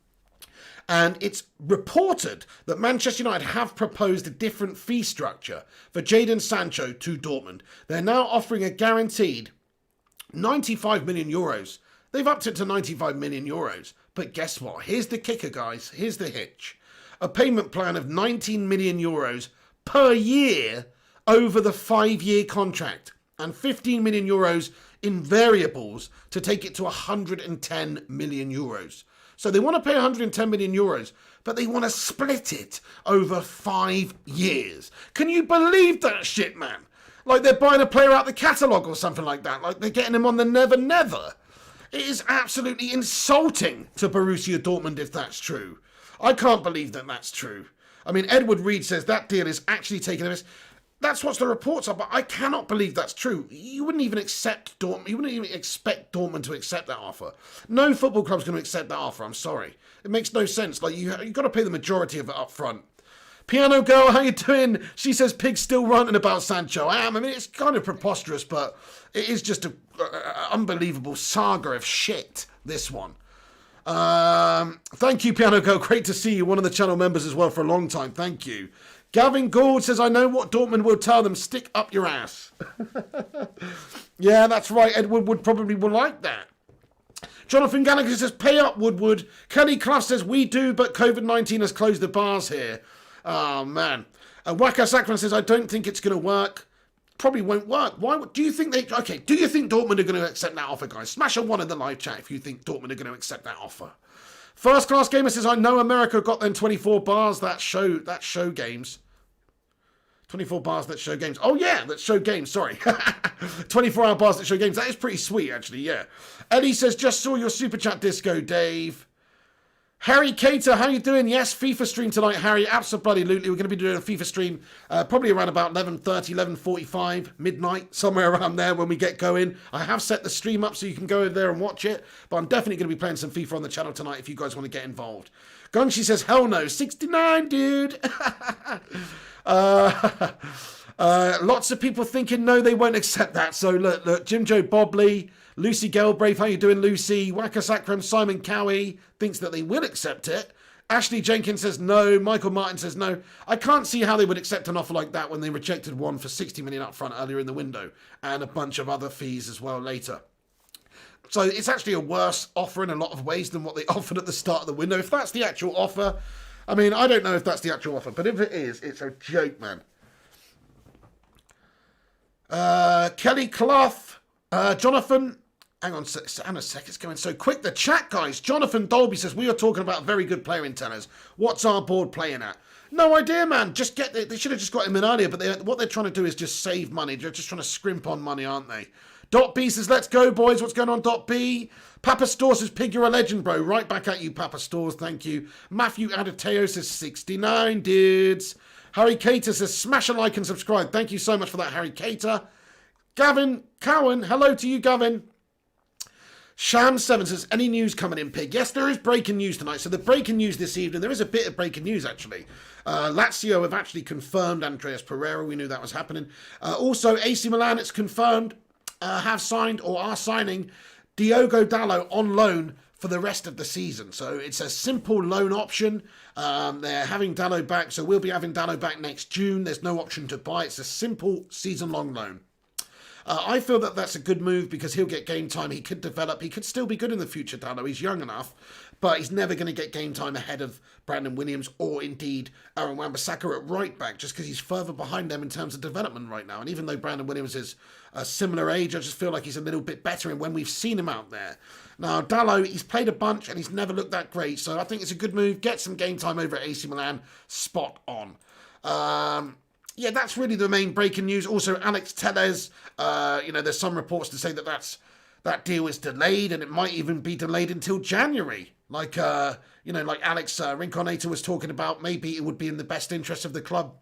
and it's reported that Manchester United have proposed a different fee structure for Jadon Sancho to Dortmund. They're now offering a guaranteed 95 million euros. They've upped it to 95 million euros. But guess what? Here's the kicker, guys. Here's the hitch. A payment plan of 19 million euros per year over the 5-year contract. And 15 million euros in variables to take it to 110 million euros. So they want to pay 110 million euros, but they want to split it over 5 years. Can you believe that shit, man? Like they're buying a player out the catalogue or something like that. Like they're getting him on the never. It is absolutely insulting to Borussia Dortmund if that's true. I can't believe that that's true. I mean, Edward Reed says that deal is actually taking a miss. That's what the reports are, but I cannot believe that's true. You wouldn't even accept Dortmund. You wouldn't even expect Dortmund to accept that offer. No football club's going to accept that offer. I'm sorry. It makes no sense. Like you've got to pay the majority of it up front. Piano Girl, how you doing? She says Pig's still ranting about Sancho. I am. I mean, it's kind of preposterous, but it is just an unbelievable saga of shit, this one. Thank you, Piano Girl. Great to see you. One of the channel members as well for a long time. Thank you. Gavin Gould says, I know what Dortmund will tell them. Stick up your ass. Yeah, that's right. Ed Woodward probably will like that. Jonathan Gallagher says, pay up, Woodward. Kelly Clough says, we do, but COVID-19 has closed the bars here. Oh, man. Waka Sakran says, I don't think it's going to work. Probably won't work. Why? Do you think do you think Dortmund are going to accept that offer, guys? Smash a 1 in the live chat if you think Dortmund are going to accept that offer. First Class Gamer says, I know America got them 24 bars that show games. 24 bars that show games. Oh, yeah, that show games. Sorry. 24-hour bars that show games. That is pretty sweet, actually, yeah. Eddie says, just saw your super chat, Disco Dave. Harry Cater, how you doing? Yes, FIFA stream tonight, Harry. Absolutely. We're going to be doing a FIFA stream probably around about 11:30, 11:45, midnight, somewhere around there when we get going. I have set the stream up so you can go over there and watch it, but I'm definitely going to be playing some FIFA on the channel tonight if you guys want to get involved. Gunshi says, hell no, 69, dude. Lots of people thinking no, they won't accept that. So look, Jim Joe Bobley, Lucy Gelbrave, how you doing, Lucy? Waka Sakram, Simon Cowie thinks that they will accept it. Ashley Jenkins says no. Michael Martin says no. I can't see how they would accept an offer like that when they rejected one for 60 million up front earlier in the window and a bunch of other fees as well later. So it's actually a worse offer in a lot of ways than what they offered at the start of the window. If that's the actual offer, I mean, I don't know if that's the actual offer, but if it is, it's a joke, man. Kelly Clough, Jonathan, hang on a sec, it's going so quick. The chat, guys. Jonathan Dolby says, we are talking about a very good player in tennis. What's our board playing at? No idea, man. Just they should have just got him in earlier, but what they're trying to do is just save money. They're just trying to scrimp on money, aren't they? Dot B says, let's go, boys. What's going on, Dot B? Papa Store says, Pig, you're a legend, bro. Right back at you, Papa Stores. Thank you. Matthew Adateo says, 69, dudes. Harry Cater says, smash a like and subscribe. Thank you so much for that, Harry Cater. Gavin Cowan, hello to you, Gavin. Sham7 says, any news coming in, Pig? Yes, there is breaking news tonight. So the breaking news this evening, there is a bit of breaking news, actually. Lazio have actually confirmed Andreas Pereira. We knew that was happening. Also, AC Milan, it's confirmed, have signed or are signing Diogo Dalot on loan for the rest of the season. So it's a simple loan option. They're having Dalot back, so we'll be having Dalot back next June. There's no option to buy. It's a simple season-long loan. I feel that that's a good move because he'll get game time. He could develop. He could still be good in the future, Dalot. He's young enough, but he's never going to get game time ahead of Brandon Williams or indeed Aaron Wan-Bissaka at right back just because he's further behind them in terms of development right now. And even though Brandon Williams is a similar age, I just feel like he's a little bit better in when we've seen him out there. Now, Dalot, he's played a bunch and he's never looked that great. So I think it's a good move. Get some game time over at AC Milan. Spot on. Yeah, that's really the main breaking news. Also, Alex Telles, there's some reports to say that deal is delayed and it might even be delayed until January. Like Alex Rinconeta was talking about, maybe it would be in the best interest of the club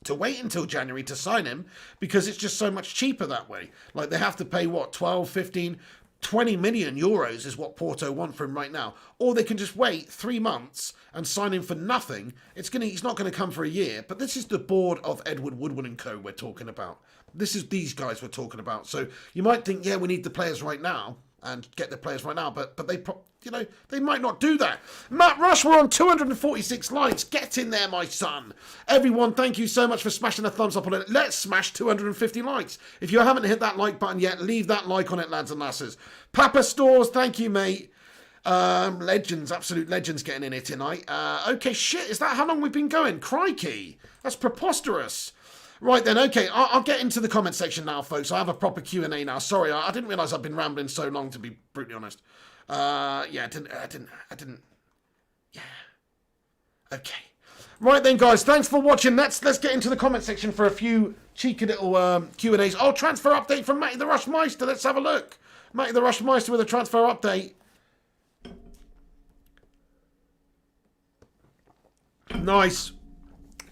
to wait until January to sign him because it's just so much cheaper that way. Like they have to pay, 12, 15, 20 million euros is what Porto want for him right now. Or they can just wait 3 months and sign him for nothing. He's not going to come for a year. But this is the board of Ed Woodward and Co. we're talking about. This is these guys we're talking about. So you might think, yeah, we need the players right now and get the players right now. But they might not do that. Matt Rush, we're on 246 likes. Get in there, my son. Everyone, thank you so much for smashing a thumbs up on it. Let's smash 250 likes. If you haven't hit that like button yet, leave that like on it, lads and lasses. Papa Stores, thank you, mate. Legends, absolute legends getting in here tonight. Okay, shit, is that how long we've been going? Crikey, that's preposterous. Right then, okay, I'll get into the comment section now, folks. I have a proper Q&A now. Sorry, I didn't realise I've been rambling so long, to be brutally honest. I didn't. Yeah. Okay. Right then, guys, thanks for watching. Let's get into the comment section for a few cheeky little Q&As. Oh, transfer update from Matty the Rushmeister. Let's have a look. Matty the Rushmeister with a transfer update. Nice.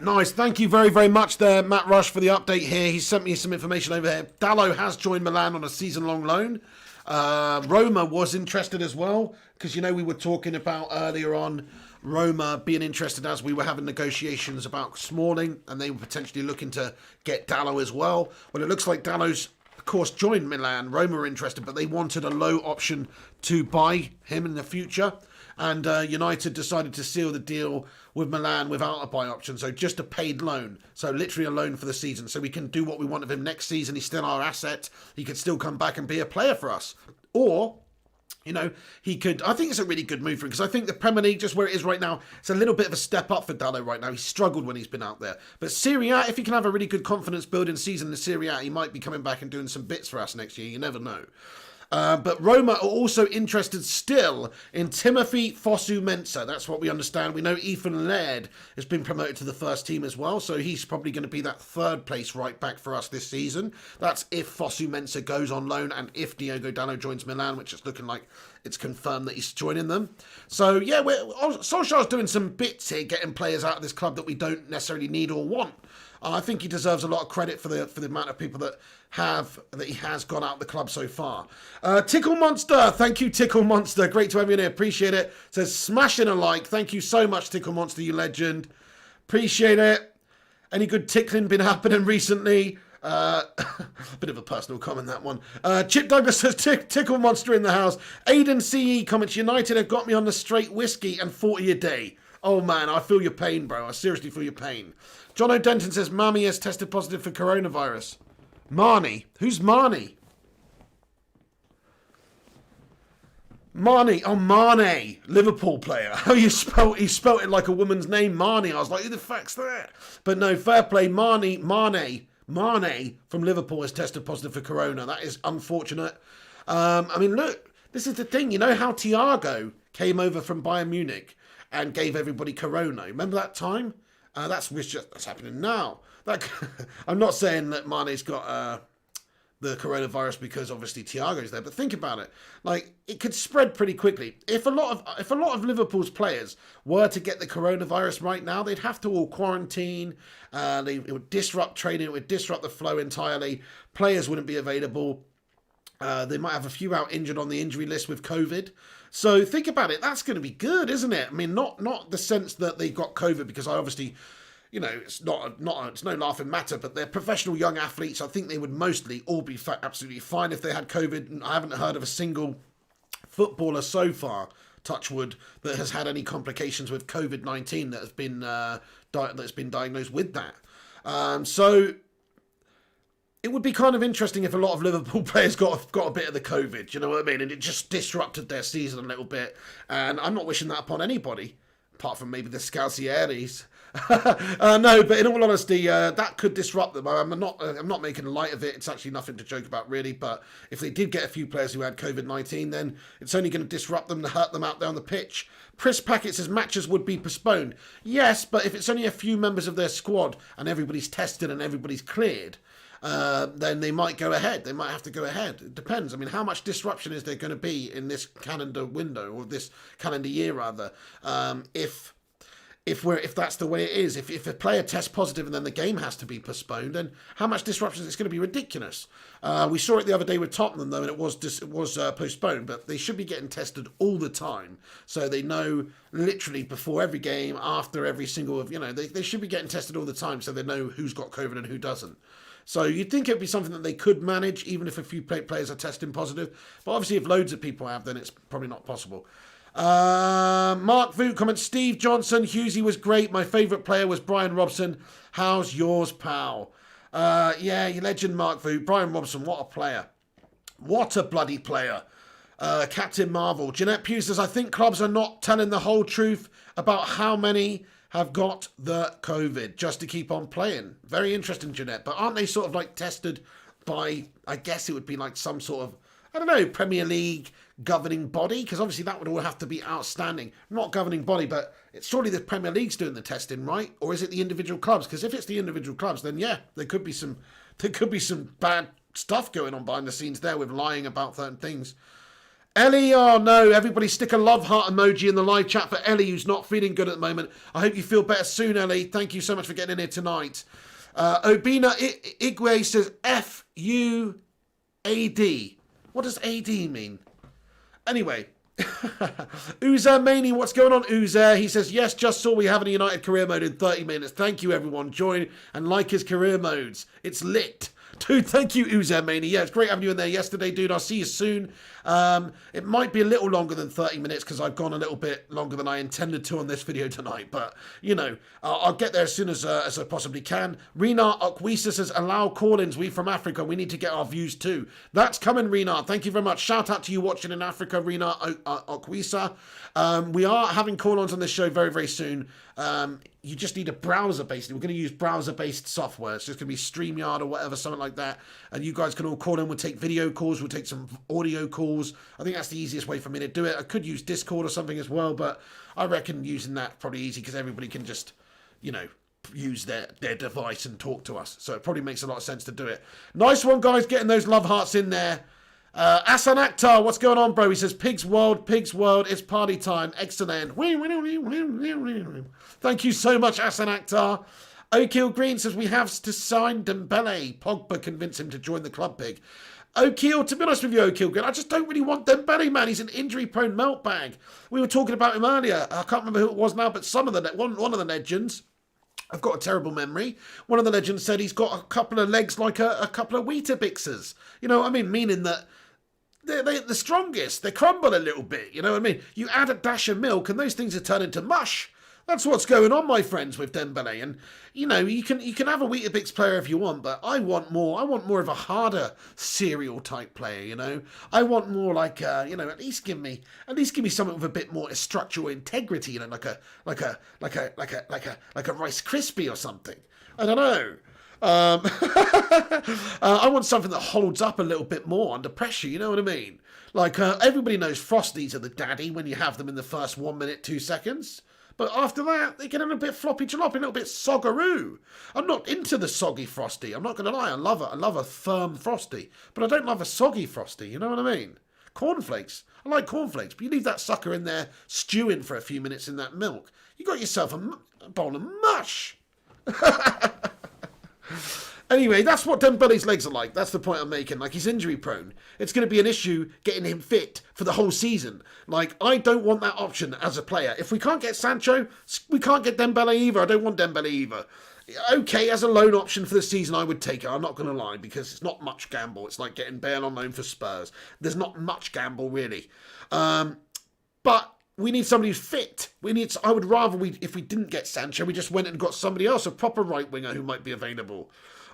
Nice. Thank you very, very much there, Matt Rush, for the update here. He sent me some information over here. Dalot has joined Milan on a season-long loan. Roma was interested as well, because, we were talking about earlier on Roma being interested as we were having negotiations about Smalling, and they were potentially looking to get Dalot as well. Well, it looks like Dalot's, of course, joined Milan. Roma were interested, but they wanted a low option to buy him in the future. And United decided to seal the deal with Milan without a buy option. So just a paid loan. So literally a loan for the season. So we can do what we want of him next season. He's still our asset. He could still come back and be a player for us. Or, he could... I think it's a really good move for him. Because I think the Premier League, just where it is right now, it's a little bit of a step up for Dalot right now. He's struggled when he's been out there. But Serie A, if he can have a really good confidence-building season in Serie A, he might be coming back and doing some bits for us next year. You never know. But Roma are also interested still in Timothy Fosu-Mensah. That's what we understand. We know Ethan Laird has been promoted to the first team as well, so he's probably going to be that third place right back for us this season. That's if Fosu-Mensah goes on loan and if Diogo Dalot joins Milan, which is looking like it's confirmed that he's joining them. So, yeah, Solskjaer's doing some bits here, getting players out of this club that we don't necessarily need or want. I think he deserves a lot of credit for the amount of people that he has gone out of the club so far. Tickle Monster, thank you, Tickle Monster. Great to have you in here. Appreciate it. Says smashing a like. Thank you so much, Tickle Monster, you legend. Appreciate it. Any good tickling been happening recently? A bit of a personal comment, that one. Chip Douglas says Tickle Monster in the house. Aiden CE comments, United have got me on the straight whiskey and 40 a day. Oh man, I feel your pain, bro. I seriously feel your pain. John O'Denton says Mami has tested positive for coronavirus. Marnie? Who's Marnie? Marnie. Oh, Mane. Liverpool player. Oh, he spelt it like a woman's name, Marnie. I was like, who the fuck's that? But no, fair play. Mane from Liverpool has tested positive for corona. That is unfortunate. I mean, look, this is the thing. You know how Thiago came over from Bayern Munich and gave everybody corona? Remember that time? That's happening now. I'm not saying that Mane's got the coronavirus because obviously Thiago's there, but think about it. Like, it could spread pretty quickly. If a lot of Liverpool's players were to get the coronavirus right now, they'd have to all quarantine. It would disrupt training. It would disrupt the flow entirely. Players wouldn't be available. They might have a few out injured on the injury list with COVID. So think about it. That's going to be good, isn't it? I mean, not the sense that they got COVID, because I obviously, it's it's no laughing matter, but they're professional young athletes. I think they would mostly all be absolutely fine if they had COVID. I haven't heard of a single footballer so far, touch wood, that has had any complications with COVID-19 that has been that's been diagnosed with that. So it would be kind of interesting if a lot of Liverpool players got a bit of the COVID, you know what I mean? And it just disrupted their season a little bit. And I'm not wishing that upon anybody, apart from maybe the Scalcieres. No, but in all honesty, that could disrupt them. I'm not making light of it. It's actually nothing to joke about, really. But if they did get a few players who had COVID-19, then it's only going to disrupt them, to hurt them out there on the pitch. Chris Packett says matches would be postponed. Yes, but if it's only a few members of their squad and everybody's tested and everybody's cleared, then they might go ahead. They might have to go ahead. It depends. I mean, how much disruption is there going to be in this calendar window, or this calendar year rather, if that's the way it is? If a player tests positive and then the game has to be postponed, then how much disruption? It's going to be ridiculous. We saw it the other day with Tottenham, though, and it was postponed. But they should be getting tested all the time, so they know literally before every game, after every single they should be getting tested all the time, so they know who's got COVID and who doesn't. So you'd think it'd be something that they could manage, even if a few players are testing positive. But obviously, if loads of people have, then it's probably not possible. Mark Voot comments, Steve Johnson, Hughesy was great. My favourite player was Brian Robson. How's yours, pal? Yeah, you legend, Mark Voot. Brian Robson, what a player. What a bloody player. Captain Marvel. Jeanette Pugh says, I think clubs are not telling the whole truth about how many have got the COVID just to keep on playing. Very interesting, Jeanette. But aren't they sort of like tested by, I guess it would be like some sort of, I don't know, Premier League governing body? Because obviously that would all have to be outstanding. Not governing body, but it's surely the Premier League's doing the testing, right? Or is it the individual clubs? Because if it's the individual clubs, then yeah, there could be some bad stuff going on behind the scenes there with lying about certain things. Ellie, oh no, everybody stick a love heart emoji in the live chat for Ellie, who's not feeling good at the moment. I hope you feel better soon, Ellie. Thank you so much for getting in here tonight. Obina Igwe says F-U-A-D. What does A-D mean? Anyway. Uzer Maney, what's going on, Uzer? He says, yes, just saw we have a United career mode in 30 minutes. Thank you, everyone. Join and like his career modes. It's lit. Dude, thank you, Uzer Maney. Yeah, it's great having you in there yesterday, dude. I'll see you soon. It might be a little longer than 30 minutes because I've gone a little bit longer than I intended to on this video tonight. But, I'll get there as soon as I possibly can. Rena Okwisa says, allow call-ins. We from Africa. We need to get our views too. That's coming, Rena. Thank you very much. Shout out to you watching in Africa, Rena Okwisa. We are having call-ons on this show very, very soon. You just need a browser, basically. We're going to use browser-based software. It's just going to be StreamYard or whatever, something like that. And you guys can all call in. We'll take video calls. We'll take some audio calls. I think that's the easiest way for me to do it. I could use Discord or something as well, but I reckon using that probably easy because everybody can just, use their device and talk to us. So it probably makes a lot of sense to do it. Nice one, guys, getting those love hearts in there. Asan Akhtar, what's going on, bro? He says, Pigs World, it's party time. Excellent. Thank you so much, Asan Akhtar. O'Keel Green says, we have to sign Dembele. Pogba convinced him to join the club, Pig. O'Keel, to be honest with you, O'Keel Green, I just don't really want Dembele, man. He's an injury-prone melt bag. We were talking about him earlier. I can't remember who it was now, but one of the legends, I've got a terrible memory. One of the legends said he's got a couple of legs like a couple of Weetabixes. You know what I mean? Meaning that they're the strongest. They crumble a little bit. You know what I mean? You add a dash of milk and those things are turned into mush. That's what's going on, my friends, with Dembele. And, you can have a Weetabix player if you want, but I want more. I want more of a harder cereal type player, I want more like, at least give me something with a bit more structural integrity, like a Rice Krispie or something. I don't know. I want something that holds up a little bit more under pressure, you know what I mean? Like, everybody knows Frosties are the daddy when you have them in the first 1 minute, 2 seconds. But after that, they get a little bit floppy jalopy, a little bit soggaroo. I'm not into the soggy frosty. I'm not going to lie. I love it. I love a firm frosty. But I don't love a soggy frosty. You know what I mean? Cornflakes. I like cornflakes. But you leave that sucker in there stewing for a few minutes in that milk. You got yourself a bowl of mush. Anyway, that's what Dembele's legs are like. That's the point I'm making. Like, he's injury prone. It's going to be an issue getting him fit for the whole season. Like, I don't want that option as a player. If we can't get Sancho, we can't get Dembele either. I don't want Dembele either. Okay, as a loan option for the season, I would take it. I'm not going to lie, because it's not much gamble. It's like getting Bale on loan for Spurs. There's not much gamble, really. But we need somebody who's fit. I would rather, if we didn't get Sancho, we just went and got somebody else, a proper right winger who might be available.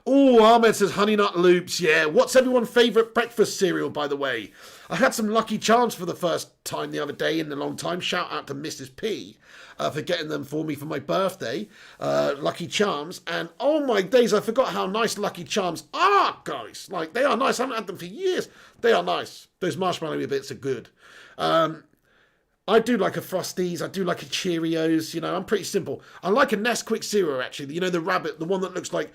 Oh, Ahmed says Honey Nut Loops. Yeah, what's everyone's favourite breakfast cereal, by the way? I had some Lucky Charms for the first time the other day in a long time. Shout out to Mrs. P for getting them for me for my birthday. Lucky Charms. And oh my days, I forgot how nice Lucky Charms are, guys. Like, they are nice. I haven't had them for years. They are nice. Those marshmallow bits are good. I do like a Frosties. I do like a Cheerios. You know, I'm pretty simple. I like a Nesquik cereal, actually. You know, the rabbit, the one that looks like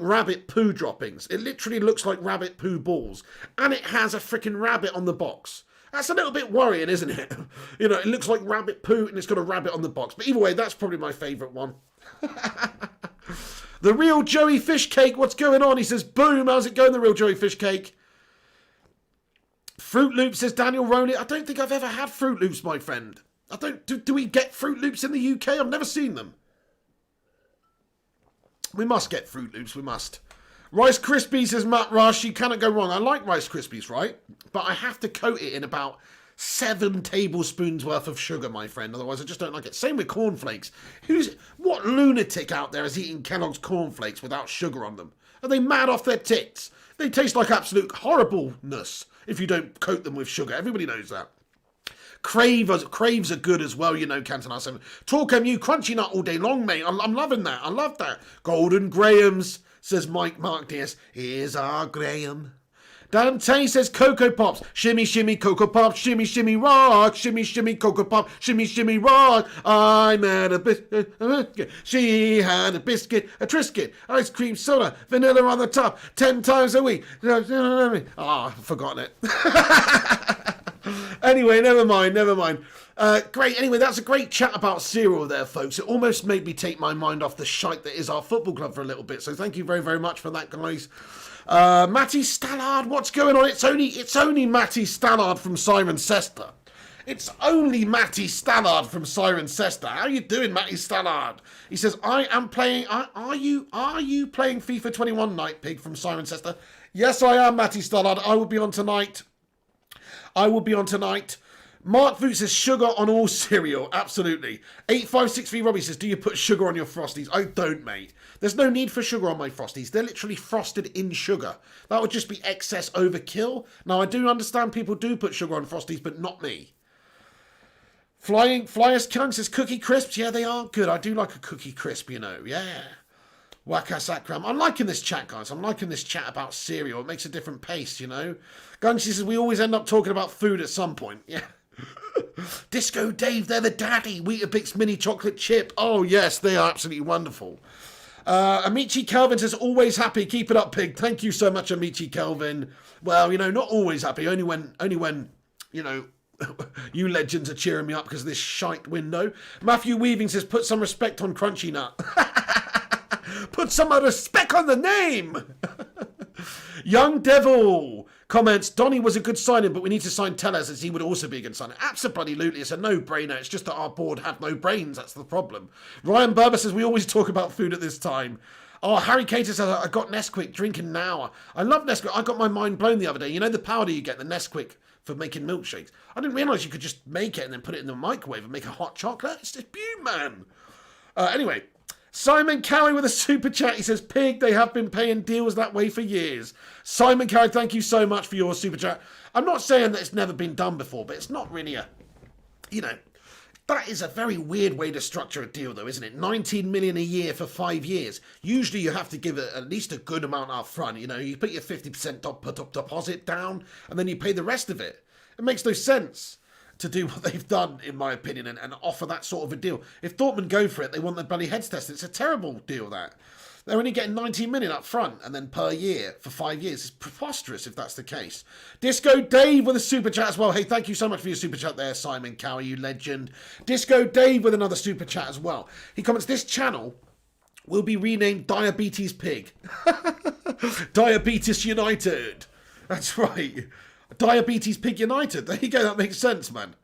rabbit poo droppings. It literally looks like rabbit poo balls, and it has a freaking rabbit on the box. That's a little bit worrying, isn't it? You know, it looks like rabbit poo, and it's got a rabbit on the box. But either way, that's probably my favourite one. The Real Joey Fish Cake. What's going on? He says, boom. How's it going, the Real Joey Fish Cake? Fruit Loops, says Daniel Rowley. I don't think I've ever had Fruit Loops, my friend. I don't. Do we get Fruit Loops in the UK? I've never seen them. We must get Fruit Loops. We must. Rice Krispies, says Matt Rush. You cannot go wrong. I like Rice Krispies, right? But I have to coat it in about 7 tablespoons worth of sugar, my friend. Otherwise, I just don't like it. Same with cornflakes. What lunatic out there is eating Kellogg's cornflakes without sugar on them? Are they mad off their tits? They taste like absolute horribleness if you don't coat them with sugar. Everybody knows that. Craves are good as well, you know, Cantona 7. Talk MU, crunchy nut all day long, mate. I'm loving that. I love that. Golden Grahams, says Mike Mark DS. Here's our Graham. Dante says Cocoa Pops. Shimmy, shimmy, Cocoa Pops. Shimmy, shimmy, rock. Shimmy, shimmy, Cocoa Pop. Shimmy, shimmy, rock. I had a biscuit. She had a biscuit, a Triscuit, ice cream soda, vanilla on the top, 10 times a week. I've forgotten it. Anyway, never mind. Great. Anyway, that's a great chat about cereal there, folks. It almost made me take my mind off the shite that is our football club for a little bit. So thank you very, very much for that, guys. Matty Stallard, what's going on? It's only Matty Stallard from Cirencester. It's only Matty Stallard from Cirencester. How you doing, Matty Stallard? He says, I am playing. Are you playing FIFA 21, Night Pig from Cirencester? Yes, I am, Matty Stallard. I will be on tonight. Mark Voot says sugar on all cereal. Absolutely. 8563 Robbie says, do you put sugar on your Frosties? I don't, mate. There's no need for sugar on my Frosties. They're literally frosted in sugar. That would just be excess overkill. Now, I do understand people do put sugar on Frosties, but not me. Flyers Kung says Cookie Crisps. Yeah, they are good. I do like a Cookie Crisp, you know. Yeah. Waka Sakram. I'm liking this chat, guys. I'm liking this chat about cereal. It makes a different pace, you know. Gunshi says we always end up talking about food at some point. Yeah. Disco Dave, they're the daddy. Weetabix mini chocolate chip. Oh, yes, they are absolutely wonderful. Amici Kelvin says, always happy. Keep it up, pig. Thank you so much, Amici Kelvin. Well, you know, not always happy. Only when you know, you legends are cheering me up because of this shite window. Matthew Weaving says, put some respect on Crunchy Nut. Put some respect on the name. Young Devil comments, Donny was a good signing, but we need to sign Tellers as he would also be a good signing. Absolutely, it's a no-brainer. It's just that our board have no brains. That's the problem. Ryan Berber says, we always talk about food at this time. Oh, Harry Cater says, I got Nesquik, drinking now. I love Nesquik. I got my mind blown the other day. You know the powder you get, the Nesquik, for making milkshakes? I didn't realise you could just make it and then put it in the microwave and make a hot chocolate. It's just beaut, man. Anyway, Simon Cowie with a super chat. He says, pig, they have been paying deals that way for years. Simon Cowie, thank you so much for your super chat. I'm not saying that it's never been done before, but it's not really that is a very weird way to structure a deal, though, isn't it? 19 million a year for 5 years. Usually you have to give it at least a good amount up front. You know, you put your 50% deposit down and then you pay the rest of it. It makes no sense. to do what they've done, in my opinion, and offer that sort of a deal. If Dortmund go for it, they want their bloody heads tested. It's a terrible deal, that. They're only getting 19 million up front and then per year for 5 years. It's preposterous if that's the case. Disco Dave with a super chat as well. Hey, thank you so much for your super chat there, Simon Cowie, you legend. Disco Dave with another super chat as well. He comments, this channel will be renamed Diabetes Pig. Diabetes United. That's right. Diabetes Pig United. There you go. That makes sense, man.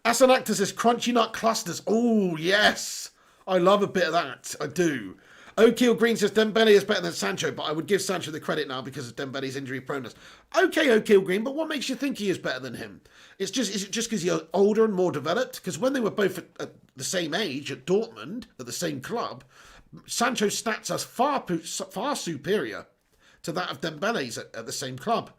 As an actor says, crunchy nut clusters. Oh, yes. I love a bit of that. I do. O'Keel Green says, Dembele is better than Sancho, but I would give Sancho the credit now because of Dembele's injury proneness. Okay, O'Keel Green, but what makes you think he is better than him? Is it just because you're older and more developed? Because when they were both at the same age at Dortmund, at the same club, Sancho's stats are far superior to that of Dembele's at the same club.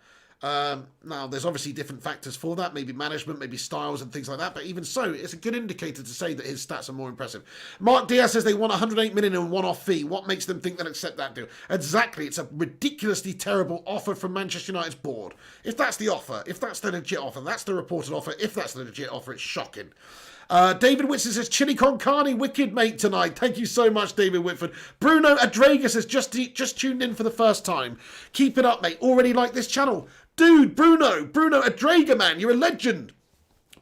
Now, there's obviously different factors for that, maybe management, maybe styles and things like that, but even so, it's a good indicator to say that his stats are more impressive. Mark Diaz says they want 108 million in a one-off fee. What makes them think they'll accept that deal? Exactly, it's a ridiculously terrible offer from Manchester United's board. If that's the offer, if that's the legit offer, that's the reported offer, if that's the legit offer, it's shocking. David Whitson says, chili con carne, wicked mate tonight. Thank you so much, David Whitford. Bruno Adraga says, just tuned in for the first time. Keep it up, mate. Already like this channel. Dude, Bruno Adraga, man, you're a legend.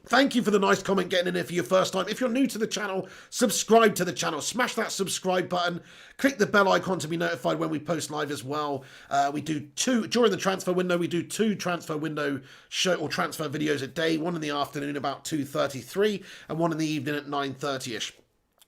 Thank you for the nice comment getting in here for your first time. If you're new to the channel, subscribe to the channel. Smash that subscribe button. Click the bell icon to be notified when we post live as well. We do during the transfer window, we do 2 transfer window show or transfer videos a day. One in the afternoon about 2:33 and one in the evening at 9:30ish.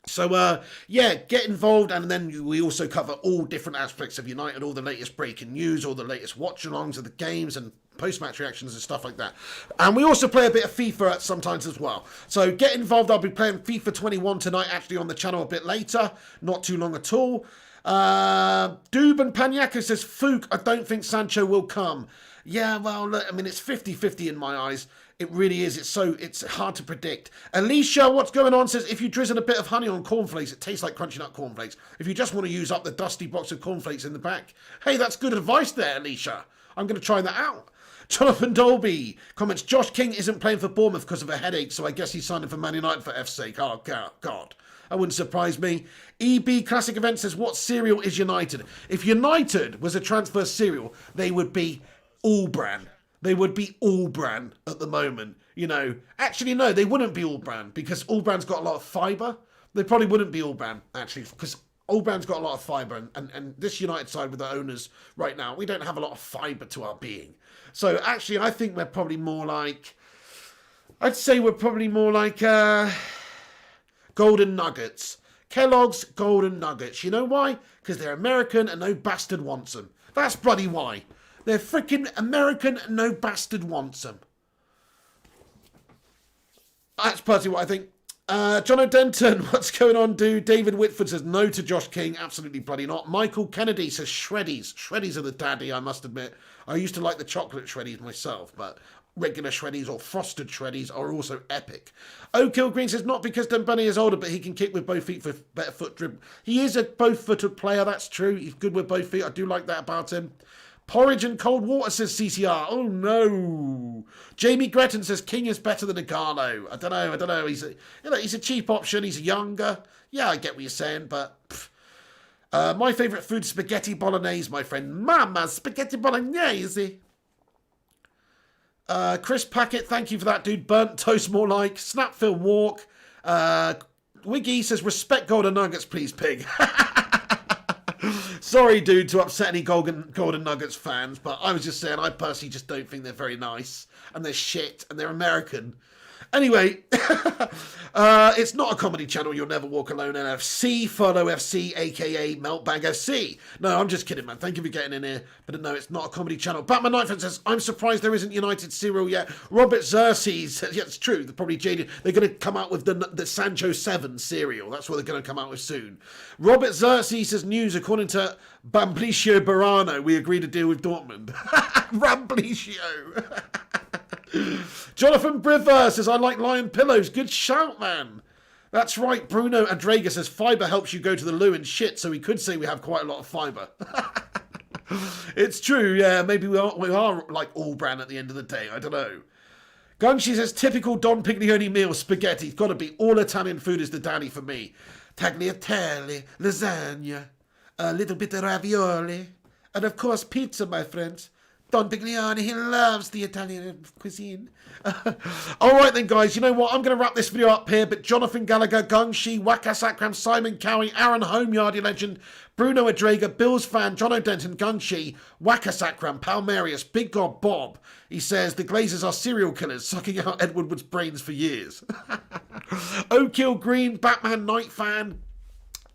So, yeah, get involved, and then we also cover all different aspects of United, all the latest breaking news, all the latest watch-alongs of the games, and post-match reactions and stuff like that. And we also play a bit of FIFA sometimes as well. So get involved. I'll be playing FIFA 21 tonight, actually, on the channel a bit later. Not too long at all. Doob and Panyako says, Fook, I don't think Sancho will come. Yeah, well, look, I mean, it's 50-50 in my eyes. It really is. It's hard to predict. Alicia, what's going on, says, if you drizzle a bit of honey on cornflakes, it tastes like crunchy nut cornflakes. If you just want to use up the dusty box of cornflakes in the back. Hey, that's good advice there, Alicia. I'm going to try that out. Jonathan Dolby comments, Josh King isn't playing for Bournemouth because of a headache, so I guess he's signing for Man United for F's sake. Oh, God. That wouldn't surprise me. EB Classic Event says, what cereal is United? If United was a transfer cereal, they would be all brand. They would be all brand at the moment. You know, actually, no, they wouldn't be all brand because all brand's got a lot of fibre. They probably wouldn't be all brand, actually, because all brand's got a lot of fibre. And this United side with the owners right now, we don't have a lot of fibre to our being. So, actually, I think we're probably more like... I'd say we're probably more like Golden Nuggets. Kellogg's Golden Nuggets. You know why? Because they're American and no bastard wants them. That's bloody why. They're freaking American and no bastard wants them. That's personally what I think. John O'Denton, what's going on, dude? David Whitford says no to Josh King. Absolutely bloody not. Michael Kennedy says Shreddies. Shreddies are the daddy, I must admit. I used to like the chocolate Shreddies myself, but regular Shreddies or frosted Shreddies are also epic. O'Kill Green says not because Dembele is older, but he can kick with both feet for better foot dribble. He is a both-footed player, that's true. He's good with both feet. I do like that about him. Porridge and cold water, says CCR. Oh, no. Jamie Gretton says King is better than Igalo. I don't know. He's a cheap option. He's younger. Yeah, I get what you're saying, but... my favourite food is spaghetti bolognese, my friend. Mama, spaghetti bolognese. Chris Packett, thank you for that, dude. Burnt toast more like. Snapfield Walk. Wiggy says, respect Golden Nuggets, please, pig. Sorry, dude, to upset any Golden Nuggets fans, but I was just saying I personally just don't think they're very nice, and they're shit, and they're American. Anyway, it's not a comedy channel. You'll Never Walk Alone NFC, Follow FC, a.k.a. Meltbag FC. No, I'm just kidding, man. Thank you for getting in here. But no, it's not a comedy channel. Batman Knightford says, I'm surprised there isn't United cereal yet. Robert Xerxes says, yeah, it's true. They're probably jaded. They're going to come out with the Sancho 7 cereal. That's what they're going to come out with soon. Robert Xerxes says, news, according to Bamblicio Barano, we agreed to deal with Dortmund. Bamblicio. Jonathan Briver says, I like lion pillows. Good shout, man. That's right. Bruno Adraga says, fibre helps you go to the loo and shit, so we could say we have quite a lot of fibre. It's true, yeah. Maybe we are like all brand at the end of the day. I don't know. Gunshi says, typical Don Piglioni meal, spaghetti. Got to be all Italian food is the daddy for me. Tagliatelle, lasagna, a little bit of ravioli, and of course pizza, my friends. Don Piglioni, he loves the Italian cuisine. All right then, guys, you know what? I'm going to wrap this video up here, but Jonathan Gallagher, Gungshi, Waka Sakram, Simon Cowie, Aaron Homeyardy legend, Bruno Adrega, Bills fan, John O'Denton, Gungshi, Waka Sakram, Palmerius, Big God Bob. He says, the Glazers are serial killers, sucking out Ed Woodward's brains for years. O'Kill Green, Batman Night fan.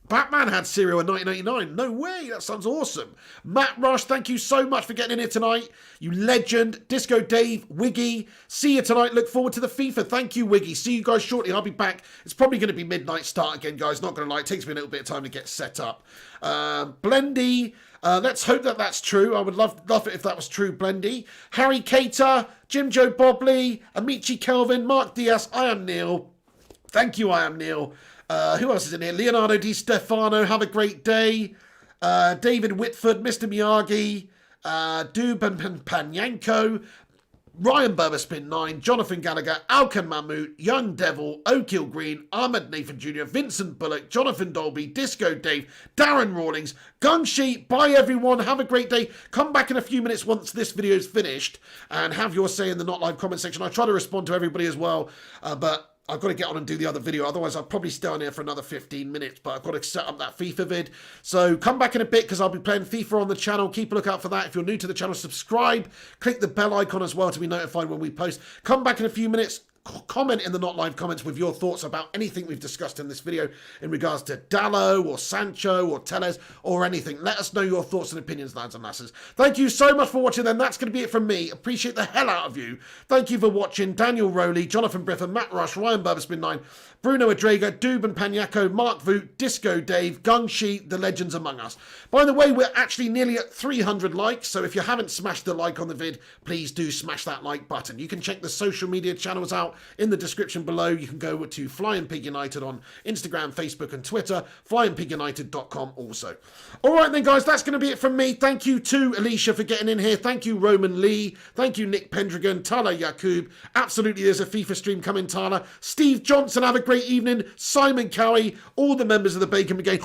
Batman had cereal in 1989. No way, that sounds awesome. Matt Rush, thank you so much for getting in here tonight. You legend. Disco Dave, Wiggy. See you tonight. Look forward to the FIFA. Thank you, Wiggy. See you guys shortly. I'll be back. It's probably going to be midnight start again, guys. Not going to lie. It takes me a little bit of time to get set up. Blendy. Let's hope that that's true. I would love it if that was true, Blendy. Harry Cater, Jim Joe Bobley, Amici Kelvin, Mark Diaz. I am Neil. Thank you, I am Neil. Who else is in here? Leonardo Di Stefano, have a great day. David Whitford, Mr. Miyagi, Duban Panyanko, Ryan Burberspin 9, Jonathan Gallagher, Alkan Mahmood, Young Devil, O'Kill Green, Ahmed Nathan Jr., Vincent Bullock, Jonathan Dolby, Disco Dave, Darren Rawlings, Gunshi. Bye everyone, have a great day. Come back in a few minutes once this video is finished and have your say in the not live comment section. I try to respond to everybody as well, but I've got to get on and do the other video. Otherwise, I'll probably stay on here for another 15 minutes. But I've got to set up that FIFA vid. So come back in a bit because I'll be playing FIFA on the channel. Keep a lookout for that. If you're new to the channel, subscribe. Click the bell icon as well to be notified when we post. Come back in a few minutes. Comment in the not live comments with your thoughts about anything we've discussed in this video in regards to Dalot or Sancho or Tellez or anything. Let us know your thoughts and opinions, lads and lasses. Thank you so much for watching then. That's going to be it from me. Appreciate the hell out of you. Thank you for watching. Daniel Rowley, Jonathan Briffin, Matt Rush, Ryan Burberspin 9, Bruno Adrega, Duban Panyako, Mark Voot, Disco Dave, Gungshi, the legends among us. By the way, we're actually nearly at 300 likes, so if you haven't smashed the like on the vid, please do smash that like button. You can check the social media channels out in the description below. You can go to Flying Pig United on Instagram, Facebook and Twitter, flyingpigunited.com also. All right then, guys, that's going to be it from me. Thank you to Alicia for getting in here. Thank you, Roman Lee. Thank you, Nick Pendragon, Tala Yakub. Absolutely, there's a FIFA stream coming, Tala. Steve Johnson, have a great evening. Simon Cowie, all the members of the Bacon Brigade.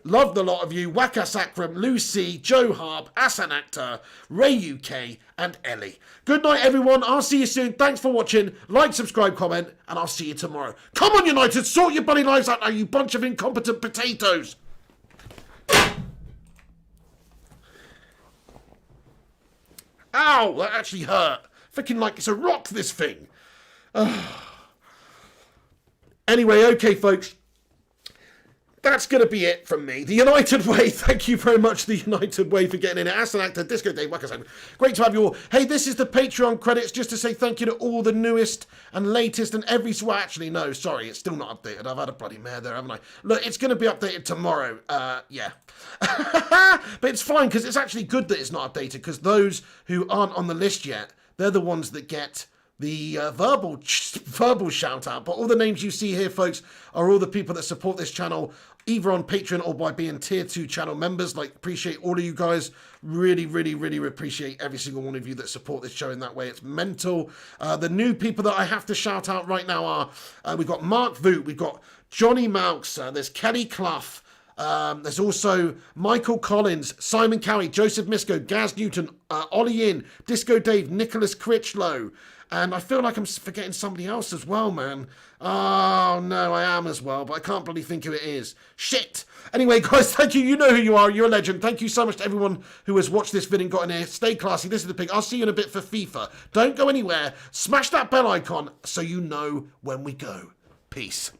Love the lot of you. Waka Sakram, Lucy, Joe Harp, Asan Akhtar, Ray UK, and Ellie. Good night, everyone. I'll see you soon. Thanks for watching. Like, subscribe, comment, and I'll see you tomorrow. Come on, United. Sort your bloody lives out now, you bunch of incompetent potatoes. Ow, that actually hurt. Freaking like it's a rock, this thing. Anyway, okay, folks. That's going to be it from me. The United Way, thank you very much, The United Way, for getting in it. Aston Actor, Disco Dave, Waka, great to have you all. Hey, this is the Patreon credits, just to say thank you to all the newest and latest and every... Well, actually, no, sorry, it's still not updated. I've had a bloody mare there, haven't I? Look, it's going to be updated tomorrow. Yeah. But it's fine, because it's actually good that it's not updated, because those who aren't on the list yet, they're the ones that get... the verbal shout out. But all the names you see here, folks, are all the people that support this channel, either on Patreon or by being tier 2 channel members. Like, appreciate all of you guys. Really, really, really appreciate every single one of you that support this show in that way. It's mental. The new people that I have to shout out right now are, we've got Mark Voot, we've got Johnny Malks, there's Kelly Clough, there's also Michael Collins, Simon Cowie, Joseph Misko, Gaz Newton, Ollie In, Disco Dave, Nicholas Critchlow, and I feel like I'm forgetting somebody else as well, man. Oh, no, I am as well, but I can't bloody think who it is. Shit. Anyway, guys, thank you. You know who you are. You're a legend. Thank you so much to everyone who has watched this video and got in here. Stay classy. This is the Pig. I'll see you in a bit for FIFA. Don't go anywhere. Smash that bell icon so you know when we go. Peace.